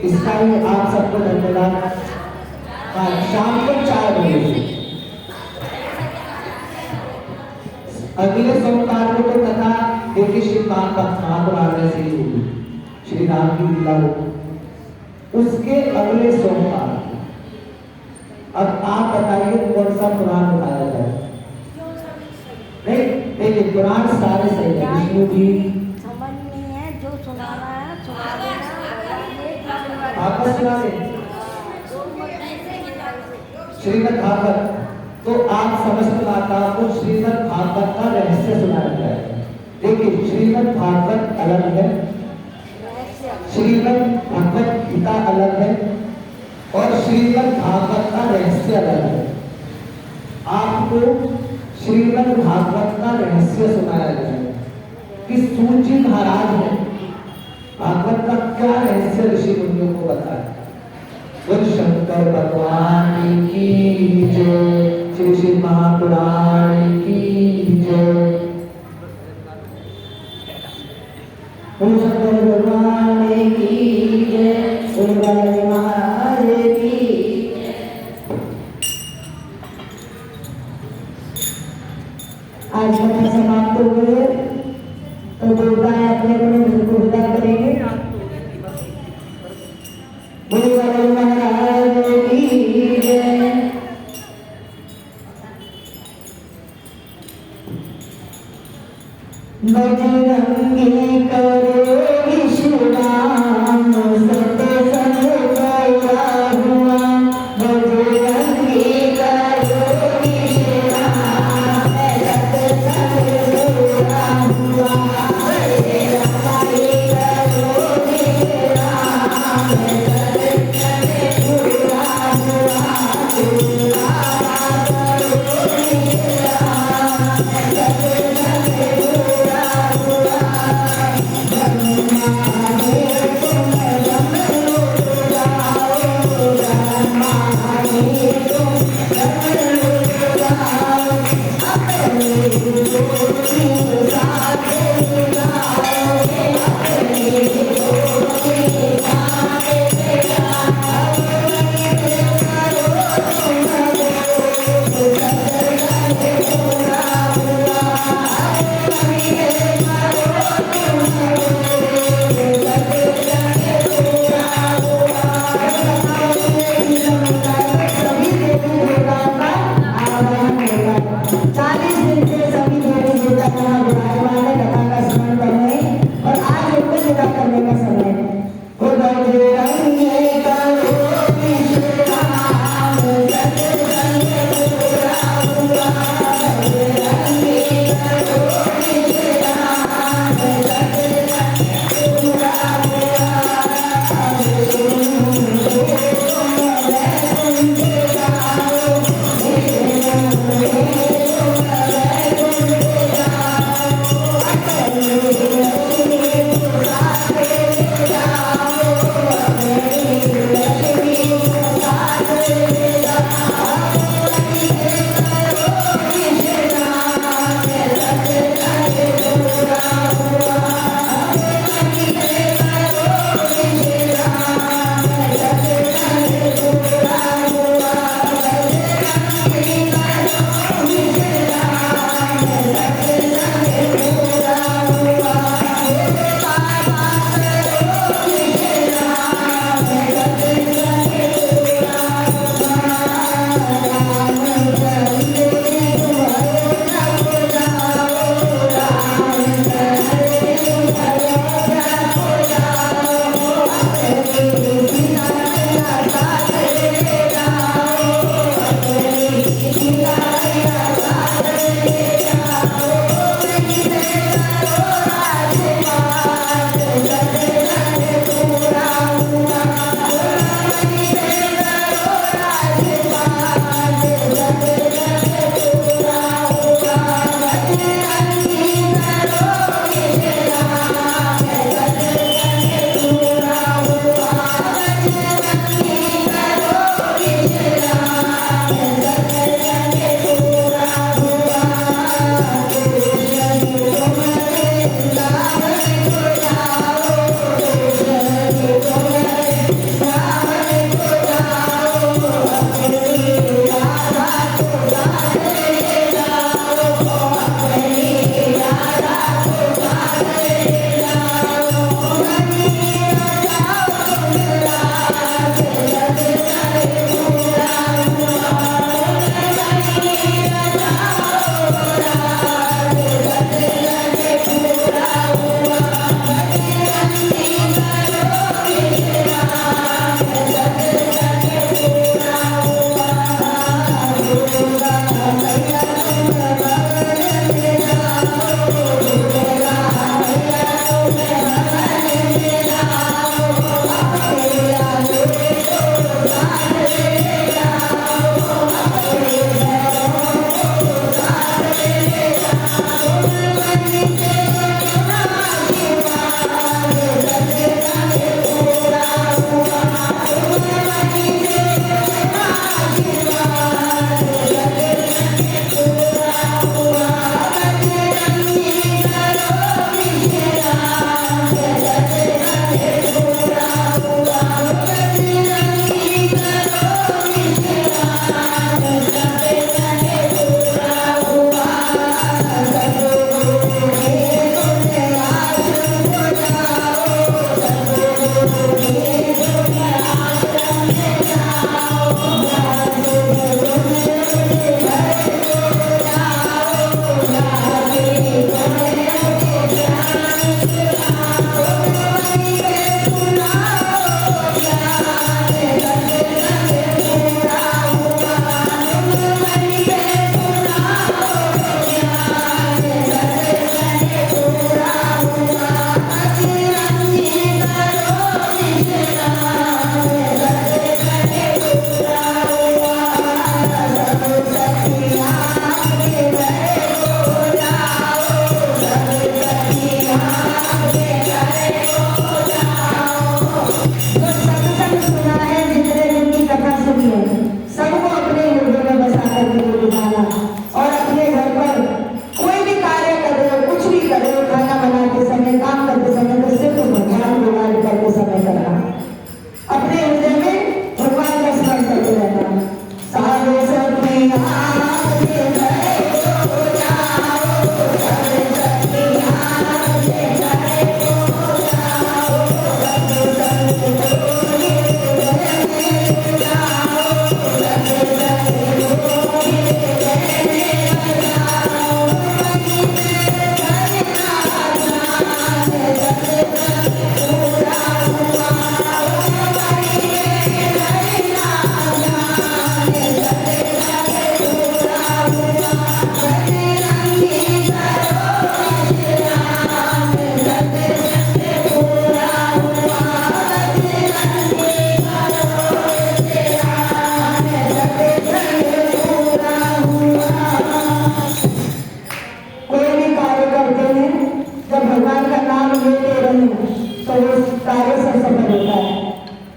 इसका ही आप सबको धन्यवाद। शाम को 4 बजे अगले सोमवार को तो कथा देखिए शिव महापुराण से ही होगी, श्री राम की लीला होगी। उसके अगले सोमवार अब आप बताइए कौन सा पुराण बताया जाए। नहीं देखिए पुराण सारे सही है, विष्णु जी समझ नहीं है जो सुनाना है सुना देना। आपस सुना दे श्रीमद् भागवत, तो आप समस्त माताओं को श्रीमद् भागवत का रहस्य सुनाया जाए। देखिए श्रीमद् भागवत अलग है, श्रीमद् भगवत गीता अलग है और श्रीमद् भागवत का रहस्य अलग है। आपको श्रीमद् भागवत का रहस्य सुनाया जाएगा कि सूत जी महाराज ने भागवत का क्या रहस्य ऋषि मुनियों को बताया। बोल शंकर भगवान की जय, श्री शिव महापुराण की जय। बोल शंकर भगवान की जय, बोल बालाजी महाराज की। आज कथा समाप्त हो गए तो देवताएं अपने को विदा करेंगे। बोल बालाजी महाराज की जय। बजरंगी करो विश्राम सत्संग गया हुआ बजरंगी करो विश्राम सत्संग गया हुआ बजरंगी करो विश्राम सत्संग गया हुआ भगवान का नाम लेते रहूं तो वो कार्य सब सफल होता है।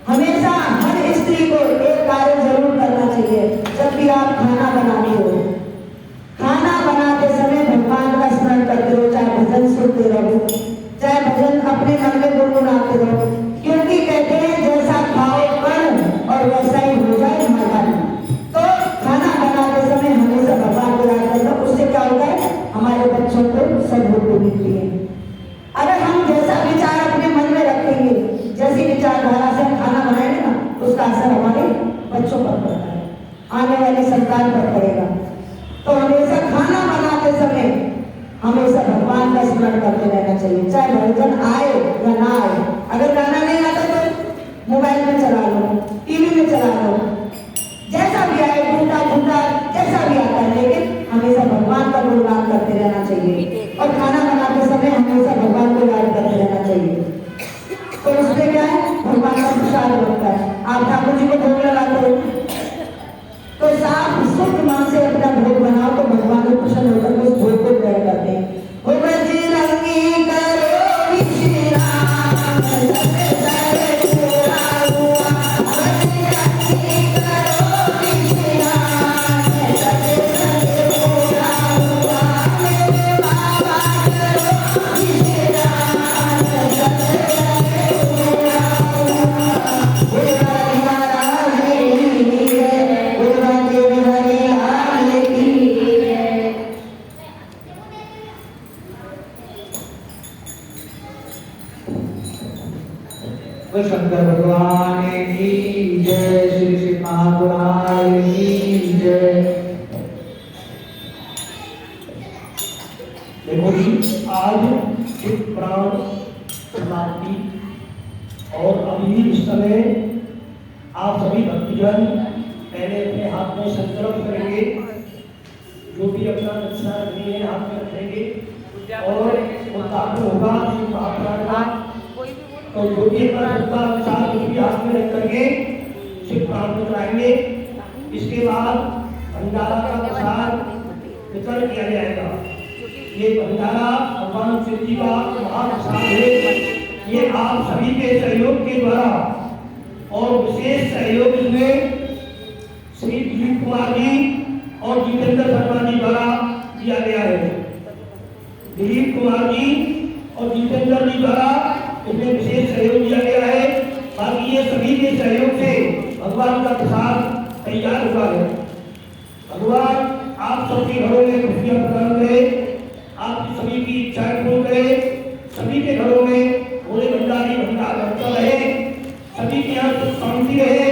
हमेशा हर स्त्री को एक कार्य जरूर करना चाहिए। जब भी आप खाना बनाते हो, खाना बनाते समय भगवान का स्मरण करते रहो, चाहे भजन सुनते रहो, चाहे भजन अपने मन में गुनगुनाते रहो, क्योंकि कहते हैं जैसा खाओ कर्म और वैसा ही हो जाए मकान। तो खाना बनाते समय हमेशा भगवान को याद करना, उससे क्या होता है, हमारे बच्चों को सद्बुद्धि मिलती है। अगर हम जैसा विचार अपने मन में रखेंगे, जैसी विचारधारा से हम खाना बनाएंगे ना, उसका असर हमारे बच्चों पर पड़ता है, आने वाली संतान पर पड़ेगा। तो हमेशा खाना बनाते समय हमेशा भगवान का स्मरण करते रहना चाहिए, चाहे भजन आए या ना आए। अगर गाना नहीं आता तो मोबाइल में चला लो, टीवी में चला लो, जैसा भी आए, घूमता घूमता जैसा भी आता है, लेकिन हमेशा भगवान का गुणगान करते रहना चाहिए। और खाना बनाते समय हमेशा भगवान को याद करते रहना चाहिए। तो उसमें क्या है, भगवान का प्रसाद बनता है। आप ठाकुर जी को भोग लगाते हो तो साफ शुद्ध मन से अपना भोग बनाओ, तो भगवान को प्रसन्न होकर उस भोग को ग्रहण करते हैं। बजरंगी करो विश्राम, सरे सरे पूरा हुआ। बजरंगी करो विश्राम, सरे सरे पूरा हुआ। मेरे बाबा करो विश्राम, सरे सरे पूरा हुआ। गुरुवारी महाराज की जय, गुरुवारी बिहारी लाल की जय। शंकर भगवान की जय, श्री श्री महापुराण की जय। देखो जी, आज शिव पुराण समाप्ति और अभी इस समय आप सभी भक्तजन पहले अपने हाथ में संकल्प करेंगे, जो भी अपना दक्षिणा रखनी है हाथ में रखेंगे और उद्घाटन होगा शिव महापुराण का। तो जो भी अपना विचार जो भी हाथ में रख करके शिव पुराण में कराएंगे। इसके बाद भंडारा का प्रसाद वितरण किया जाएगा। ये भंडारा भगवान शिव जी का महाप्रसाद है। ये आप सभी के सहयोग के द्वारा और विशेष सहयोग में श्री दिलीप कुमार जी और जितेंद्र शर्मा जी द्वारा दिया गया है। दिलीप कुमार जी और जितेंद्र जी द्वारा इसमें विशेष सहयोग दिया गया है। बाकी ये सभी के सहयोग से भगवान का प्रसाद तैयार हुआ है। भगवान आप सबके घरों में खुशियां प्रदान करे, आपकी सभी की इच्छाएं पूर्ण करे, सभी के घरों में भोले भंडारी भंडार बनता रहे, सभी के यहाँ सुख शांति रहे,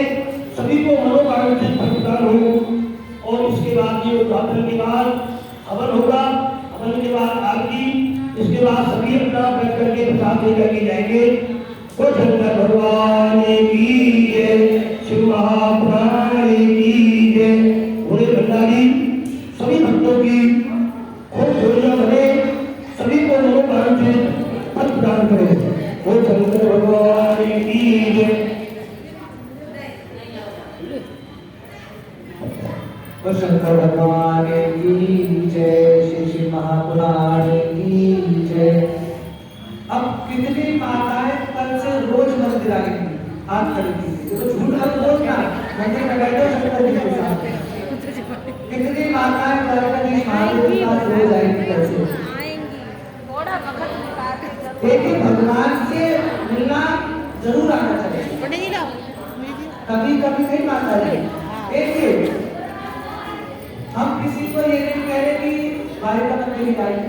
सभी को मनोकामना प्रदान हो। और इसके बाद ये उद्घाटन के बाद हवन होगा, हवन के बाद आरती, इसके बाद सभी अपना बैठ करके प्रसाद लेकर के जाएंगे। तो शंकर भगवान की जय, शिव महापुराण की जय। भोले भंडारी सभी भक्तों की खूब जोड़ियां बने, सभी को मनोकामना से फल प्रदान करें। तो शंकर भगवान की जय। तो शंकर भगवान की जय, श्री श्री महापुराण की जय। अब कितनी माताएं कल से रोज मंदिर आएंगी, हाथ खड़ी कीजिए, तो झूठ मत बोलना, मंदिर में बैठो शंकर जी के साथ। कितनी माताएं गणपति महादेव के पास रोज आएंगी कल से। देखिए भगवान से मिलना जरूर आना चाहिए। कभी कभी नहीं माता जी, देखिए हम किसी को ये नहीं कह रहे कि बाहर का मंदिर ही आइए,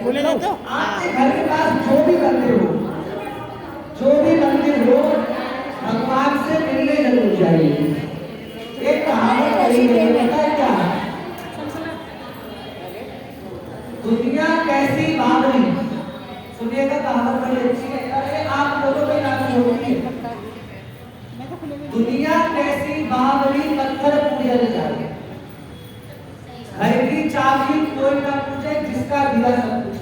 आपके घर के पास जो भी मंदिर हो, भगवान से मिलने जरूर जाइए। एक कहावत कही है, पता है क्या? दुनिया कैसी बावली, सुनिएगा कहावत बड़ी अच्छी है। अरे आप लोगों में नाम होती है, दुनिया कैसी बावली पत्थर पूजन जाए। घर की चाबी कोई ना पूछे, जिसका दिया सब कुछ।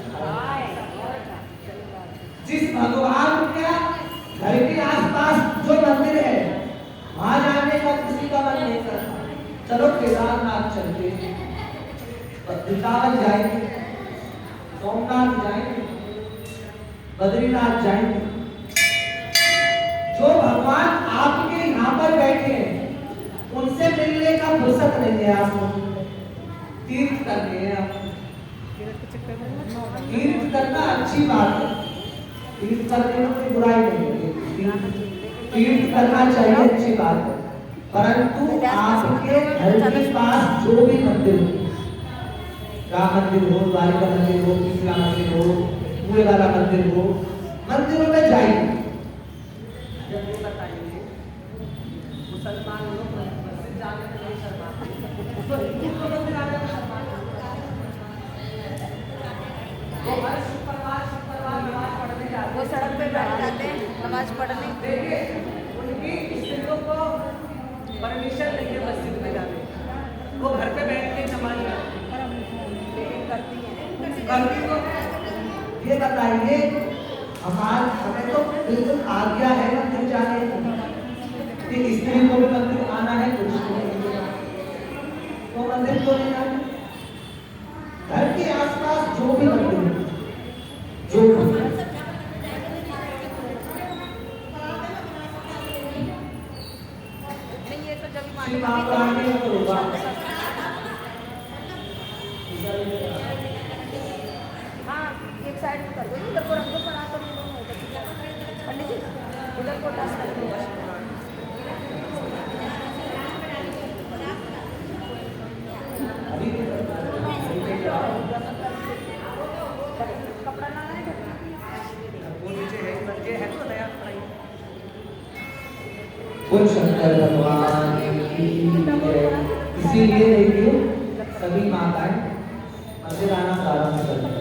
जिस भगवान के घर के आसपास जो मंदिर है, वहां जाने का किसी का मन नहीं करता। चलो केदारनाथ चलते हैं, वृंदावन जाएंगे, सोमनाथ जाएंगे, बद्रीनाथ जाएंगे। जो भगवान आपके यहाँ पर बैठे हैं उनसे मिलने का फुर्सत नहीं है आपको। तीर्थ करने हैं आप। तीर्थ करना अच्छी बात है, तीर्थ करने में कोई बुराई नहीं है, तीर्थ करना चाहिए, अच्छी बात है। परंतु आपके घर के पास जो भी मंदिर हो, राम मंदिर हो, द्वारिका मंदिर हो, शीतला मंदिर हो, कुएं वाला मंदिर हो, मंदिरों में जाइए। जब ये बताइए मुसलमान लोग मस्जिद जाने में नहीं शर्माते, तो हिंदू को मंदिर आने में शर्माते। वो हर शुक्रवार नमाज पढ़ने जाते, वो सड़क पे बैठ जाते हैं नमाज पढ़ने। देखिए उनकी स्त्रियों को परमिशन नहीं है मस्जिद में जाने, वो घर पे बैठ के नमाज करती तो ये बताइए हमें तो बिल्कुल आज्ञा है मंदिर जाने की, स्त्री को भी मंदिर आना है, कुछ तो मंदिर क्यों नहीं आना? घर के आसपास जो भी मंदिर है, जो श्री महाप्राण ने तो रोका। हाँ एक साइड में कर दो, उधर को रंगो बना कर पंडित जी उधर को टच कर दो। कपड़ा लाना है वो नीचे है, है तो नया बोल शंकर भगवान की जय। इसीलिए देखिए सभी माताएं मंदिर आना प्रारंभ करें।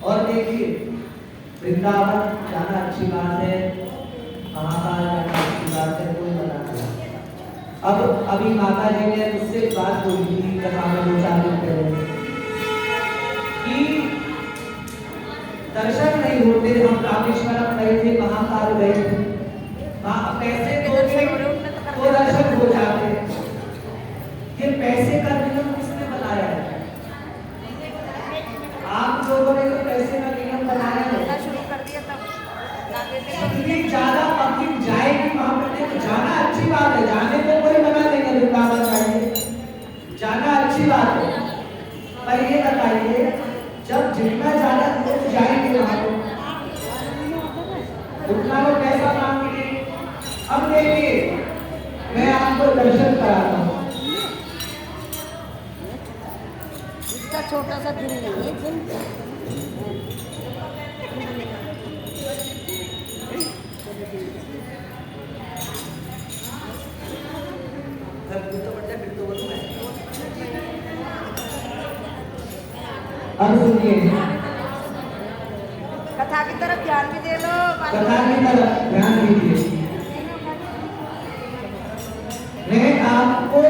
और देखिए वृंदावन जाना अच्छी बात है, महाकाल जाना अच्छी बात है, कोई मना नहीं। अब अभी माता जी ने मुझसे बात बोली थी कथा में 2-4 दिन पहले कि दर्शन नहीं होते, हम रामेश्वरम गए थे, महाकाल गए थे, पैसे तो दर्शन हो जाते हैं। ये पैसे का नियम किसने बनाया है? आप लोगों ने तो पैसे का नियम बनाया है। शुरू कर दिया तब इतनी ज्यादा पब्लिक जाएगी वहां पर, तो जाना अच्छी बात है, जाने को कोई मना नहीं है, वृंदावन जाइए, जाना अच्छी बात है। पर ये बताइए जब जितना ज्यादा लोग जाएंगे वहां पर उतना लोग पैसा मांगेंगे। अब देखिए मैं आपको दर्शन कराता हूँ। इसका छोटा सा दिल नहीं है, दिल अब सुनिए कथा की तरफ ध्यान भी दे लो, कथा की तरफ ध्यान दीजिए। मैं आपको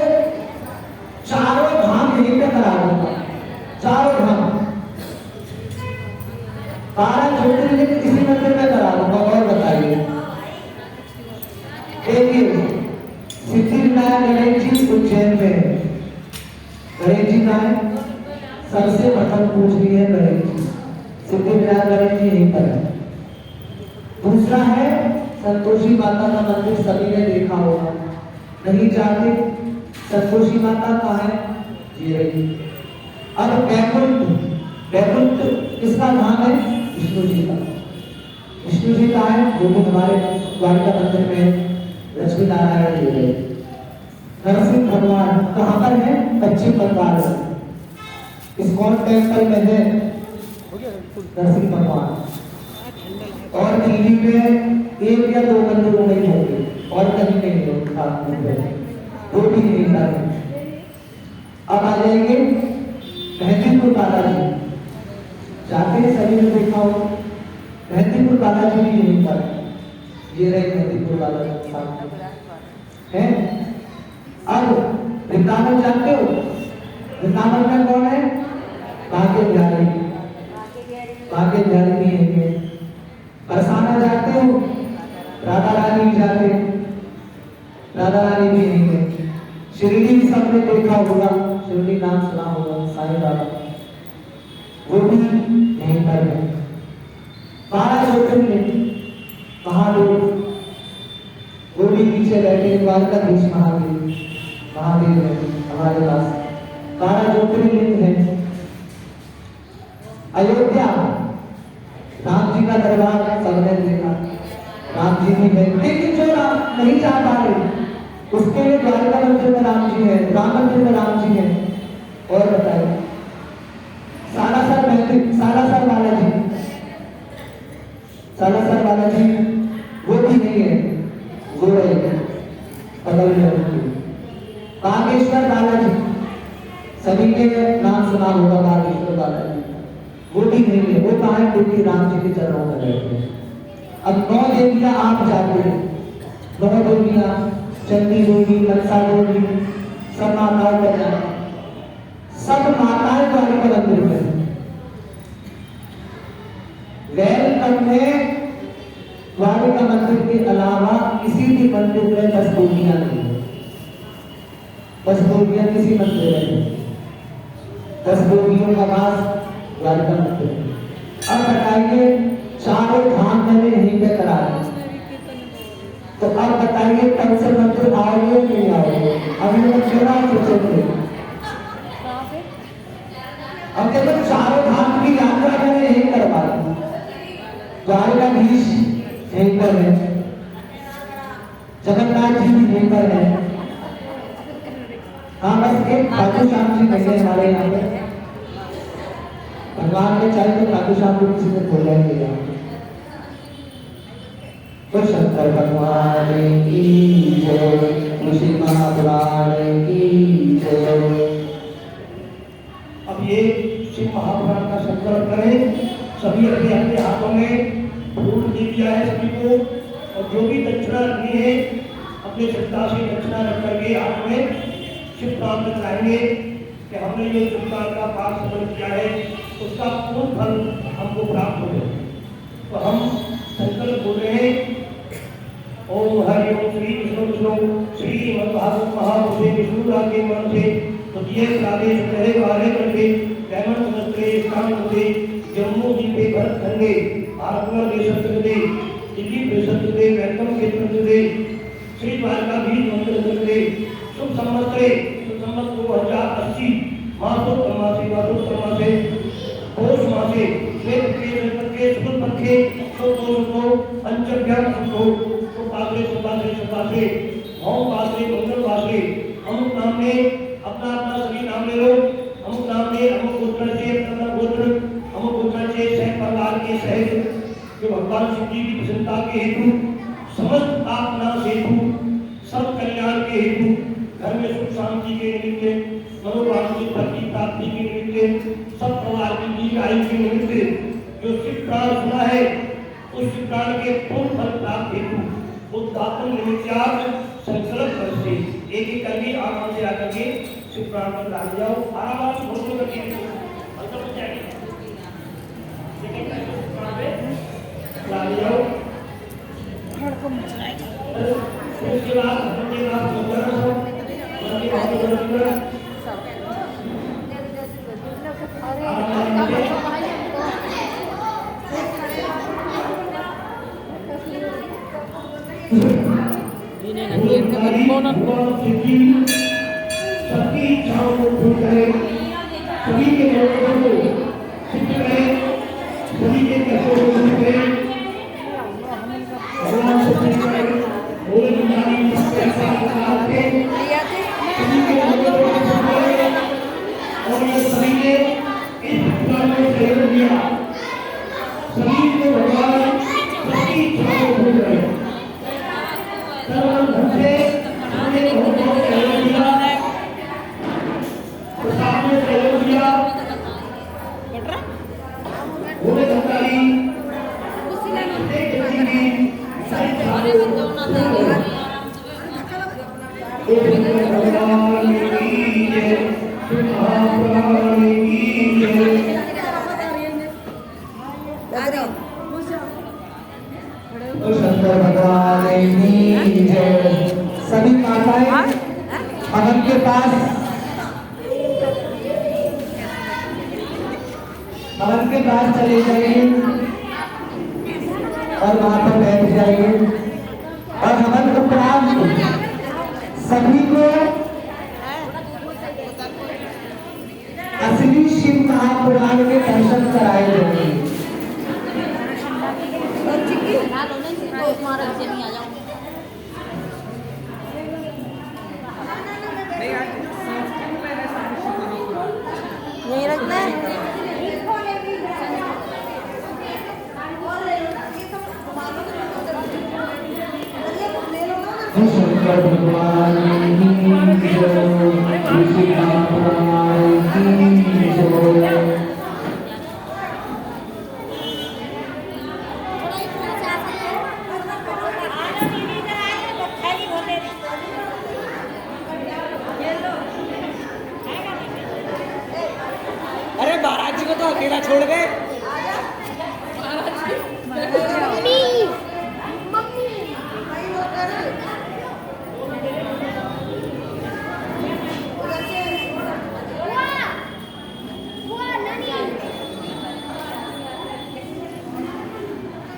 चारों धाम यहीं पे करा दूंगा, चारों धाम 12 ज्योतिर्लिंग किसी मंदिर में करा दूंगा। और बताइए देखिए सिद्धिविनायक गणेश जी उज्जैन में है, गणेश जी का है, सबसे प्रथम पूजनीय है गणेश जी, सिद्धिविनायक गणेश जी यहीं पर है। दूसरा है संतोषी माता का मंदिर, सभी ने देखा होगा, नहीं जाते संतोषी माता कहाँ है? ये रही। अब वैकुंठ, वैकुंठ किसका धाम है? विष्णु जी का। विष्णु जी का है जो कि हमारे द्वारिका मंदिर में लक्ष्मी नारायण जी है। नरसिंह भगवान कहाँ पर है? पश्चिम बंगाल में इस्कॉन टेम्पल में है नरसिंह भगवान। और दिल्ली में 1 या 2 मंदिरों में होंगे, और कहीं नहीं होगा, 2-3 दिन तक। अब आ जाएंगे मेहंदीपुर बालाजी, जाते हैं सभी ने देखा हो, मेहंदीपुर बालाजी भी यहीं पर, ये रहे मेहंदीपुर बालाजी है। अब वृंदावन जानते हो? वृंदावन में कौन है? भाग्य बिहारी, भाग्य बिहारी भी यहीं है। बरसाना जाते हो? राधा रानी जाते, राधा रानी भी यहीं है। शिरडी सबने देखा होगा, शिरडी नाम सुना होगा, साईं बाबा वो भी यहीं पर है। 12 से बैठे द्वारकाधीश महादेव महादेव है हमारे पास। 12 ज्योतिर्लिंग है। अयोध्या राम जी का दरबार सबने देखा, राम जी भी है, लेकिन जो राम नहीं जा पा रहे उसके लिए द्वारका मंदिर में राम जी है, राम मंदिर में राम जी है। और बताइए सालासर बालाजी, सालासर बालाजी वो भी नहीं है, वो है बगल में। बागेश्वर बालाजी सभी ने नाम सुना होगा, बागेश्वर बालाजी वो भी नहीं है, वो कहाँ है? क्योंकि राम जी के चरणों में रहते हैं। अब 9 देवियां आप जाते हैं, 9 देवियां चंडी देवी, मनसा देवी, सब माताओं का जाना, सब माताएं द्वारका मंदिर में। वेलकम में द्वारका मंदिर के अलावा किसी भी मंदिर में 10 देवियां नहीं है, 10 देवियां किसी मंदिर में नहीं, 10 देवियों का वास द्वारका मंदिर में। अब बताइए चारों धाम मैंने यहीं पे करा है, तो अब बताइए कल से मंदिर आओगे नहीं आओगे? अभी मैं चुना सोचेंगे। अब देखो चारों धाम की यात्रा मैंने यही करवा दी, द्वारकाधीश यहीं पर है, जगन्नाथ जी भी यहीं पर है। हाँ बस एक खाटू श्याम जी नहीं है हमारे यहाँ पे, भगवान ने चाहे तो खाटू श्याम को किसी ने बोला ही नहीं। तो शंकर भगवान की जय, ऋषि महापुराण की जय। अब ये शिव महापुराण का संकल्प करें, सभी अपने अपने हाथों में फूल दे दिया है सभी को, और जो भी दक्षिणा रखनी है अपने श्रद्धा से दक्षिणा रख करके हाथ में शिव प्राप्त कराएंगे कि हमने ये शिवकाल का पाठ सफल किया है, उसका पूर्ण फल हमको प्राप्त हो। तो हम संकल्प बोल रहे हैं, ओम हरि ओम श्री विष्णु विष्णु श्री भागवत महापुरुषे विष्णु रागे मन से तो दिए प्रादेश रहे वाले करके बैमन समस्ते स्थान होते जम्मू जी पे भरत खंडे भारतवर देश दे दिल्ली प्रेषद दे वैकम क्षेत्र दे श्री द्वारकाधीश मंदिर दे शुभ संवत्सरे शुभ संवत 2080 मासोत्तम मासे पौष मासे श्वेत के शुभ पक्षे तो पंचभ्याम शुभ पात्रे सुपात्रे ओम पात्रे मंगल पात्रे अमुक नाम में अपना अपना सभी नाम ले लो। अमुक नाम में अमुक गोत्र से अपना गोत्र, अमुक गोत्र से सह परिवार के सहित जो भगवान शिव जी की प्रसन्नता के हेतु समस्त पाप नाश हेतु सब कल्याण के हेतु घर में सुख शांति के निमित्त मनोवांछित की प्राप्ति के निमित्त सब परिवार की दीर्घायु के निमित्त जो शिव प्राण सुना है उस शिव प्राण के पूर्ण फल प्राप्त हेतु उद्घाटन निमित्त संकल्प करते एक एक करके आराम से आकर के शिव प्राण पर डाल जाओ, आराम से बोल करके मतलब हो जाएगी। डाल जाओ, उसके बाद सबकी इच्छाओं को पूर्ण करे, सभी के मनोरथों को सिद्ध करे, सभी के कष्टों को दूर करे, भगवान से प्रेम करे, भोले बिहारी ऐसा आते सभी के मनोरथों को पूर्ण करे। और ये सभी ने इस पुराण में सहयोग दिया, सभी को भगवान सबकी इच्छाओं को पूर्ण करे। सर्वधर्म से हमने बहुत सहयोग दिया, सामने सहयोग दिया, भोले भंडारी शंकर भगवान की जय। सभी माताएं भवन के पास चले जाइए और वहां पर बैठ जाइए और हवन को प्राप्त सभी को असली शिव महापुराण के दर्शन कराए जाएंगे। यही रखना है। शंकर भगवान की जय, ऋषि महाराज की जय। अरे महाराज जी को तो अकेला छोड़ गए।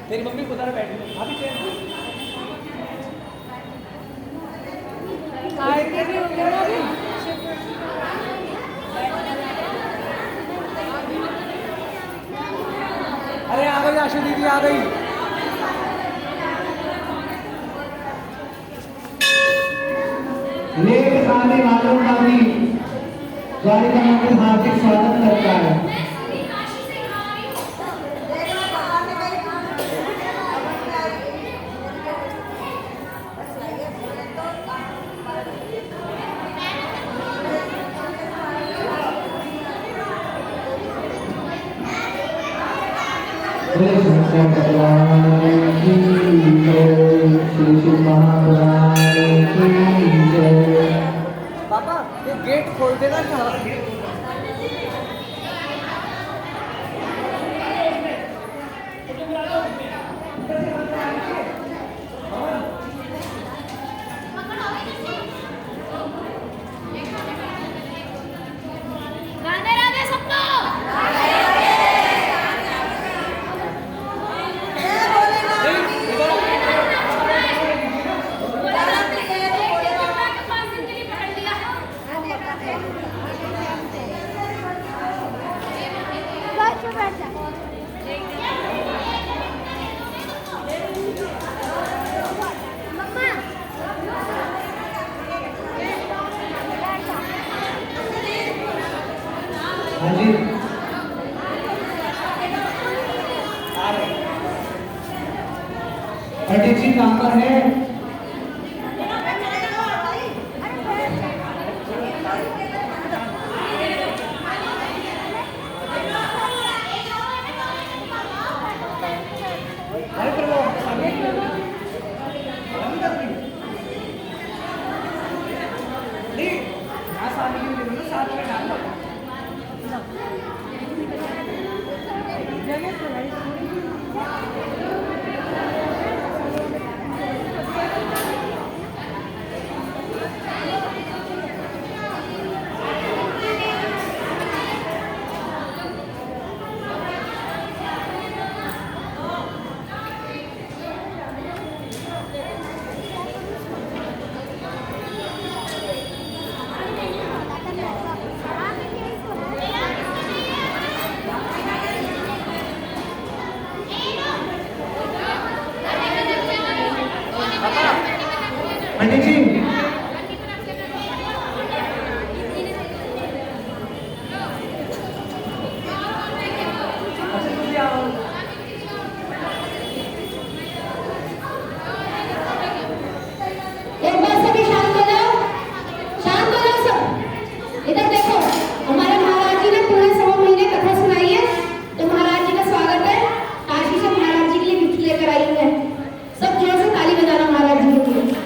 तेरी मम्मी उधर बैठी है, भाभी चेयर भी हो गया अभी। अरे आ गई आशु दीदी आ गई। लेट आने वालों का भी द्वारिका में हार्दिक स्वागत करता है। शंकर भगवान की जय, श्री शिव महापुराण की जय। पापा ये गेट खोल देना क्या? राधे राधे सबको। हाँ जी, पंडित जी कहाँ पर है? पंडित जी एक बार सभी शांत हो जाओ, शांत हो जाओ सब। इधर देखो, हमारे महाराज जी ने पूरे 100 महीने कथा सुनाई है, तो महाराज जी का स्वागत है। काशी से महाराज जी के लिए गिफ्ट लेकर आई है। सब जोर से ताली बजाना महाराज जी के लिए।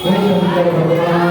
शंकर भगवान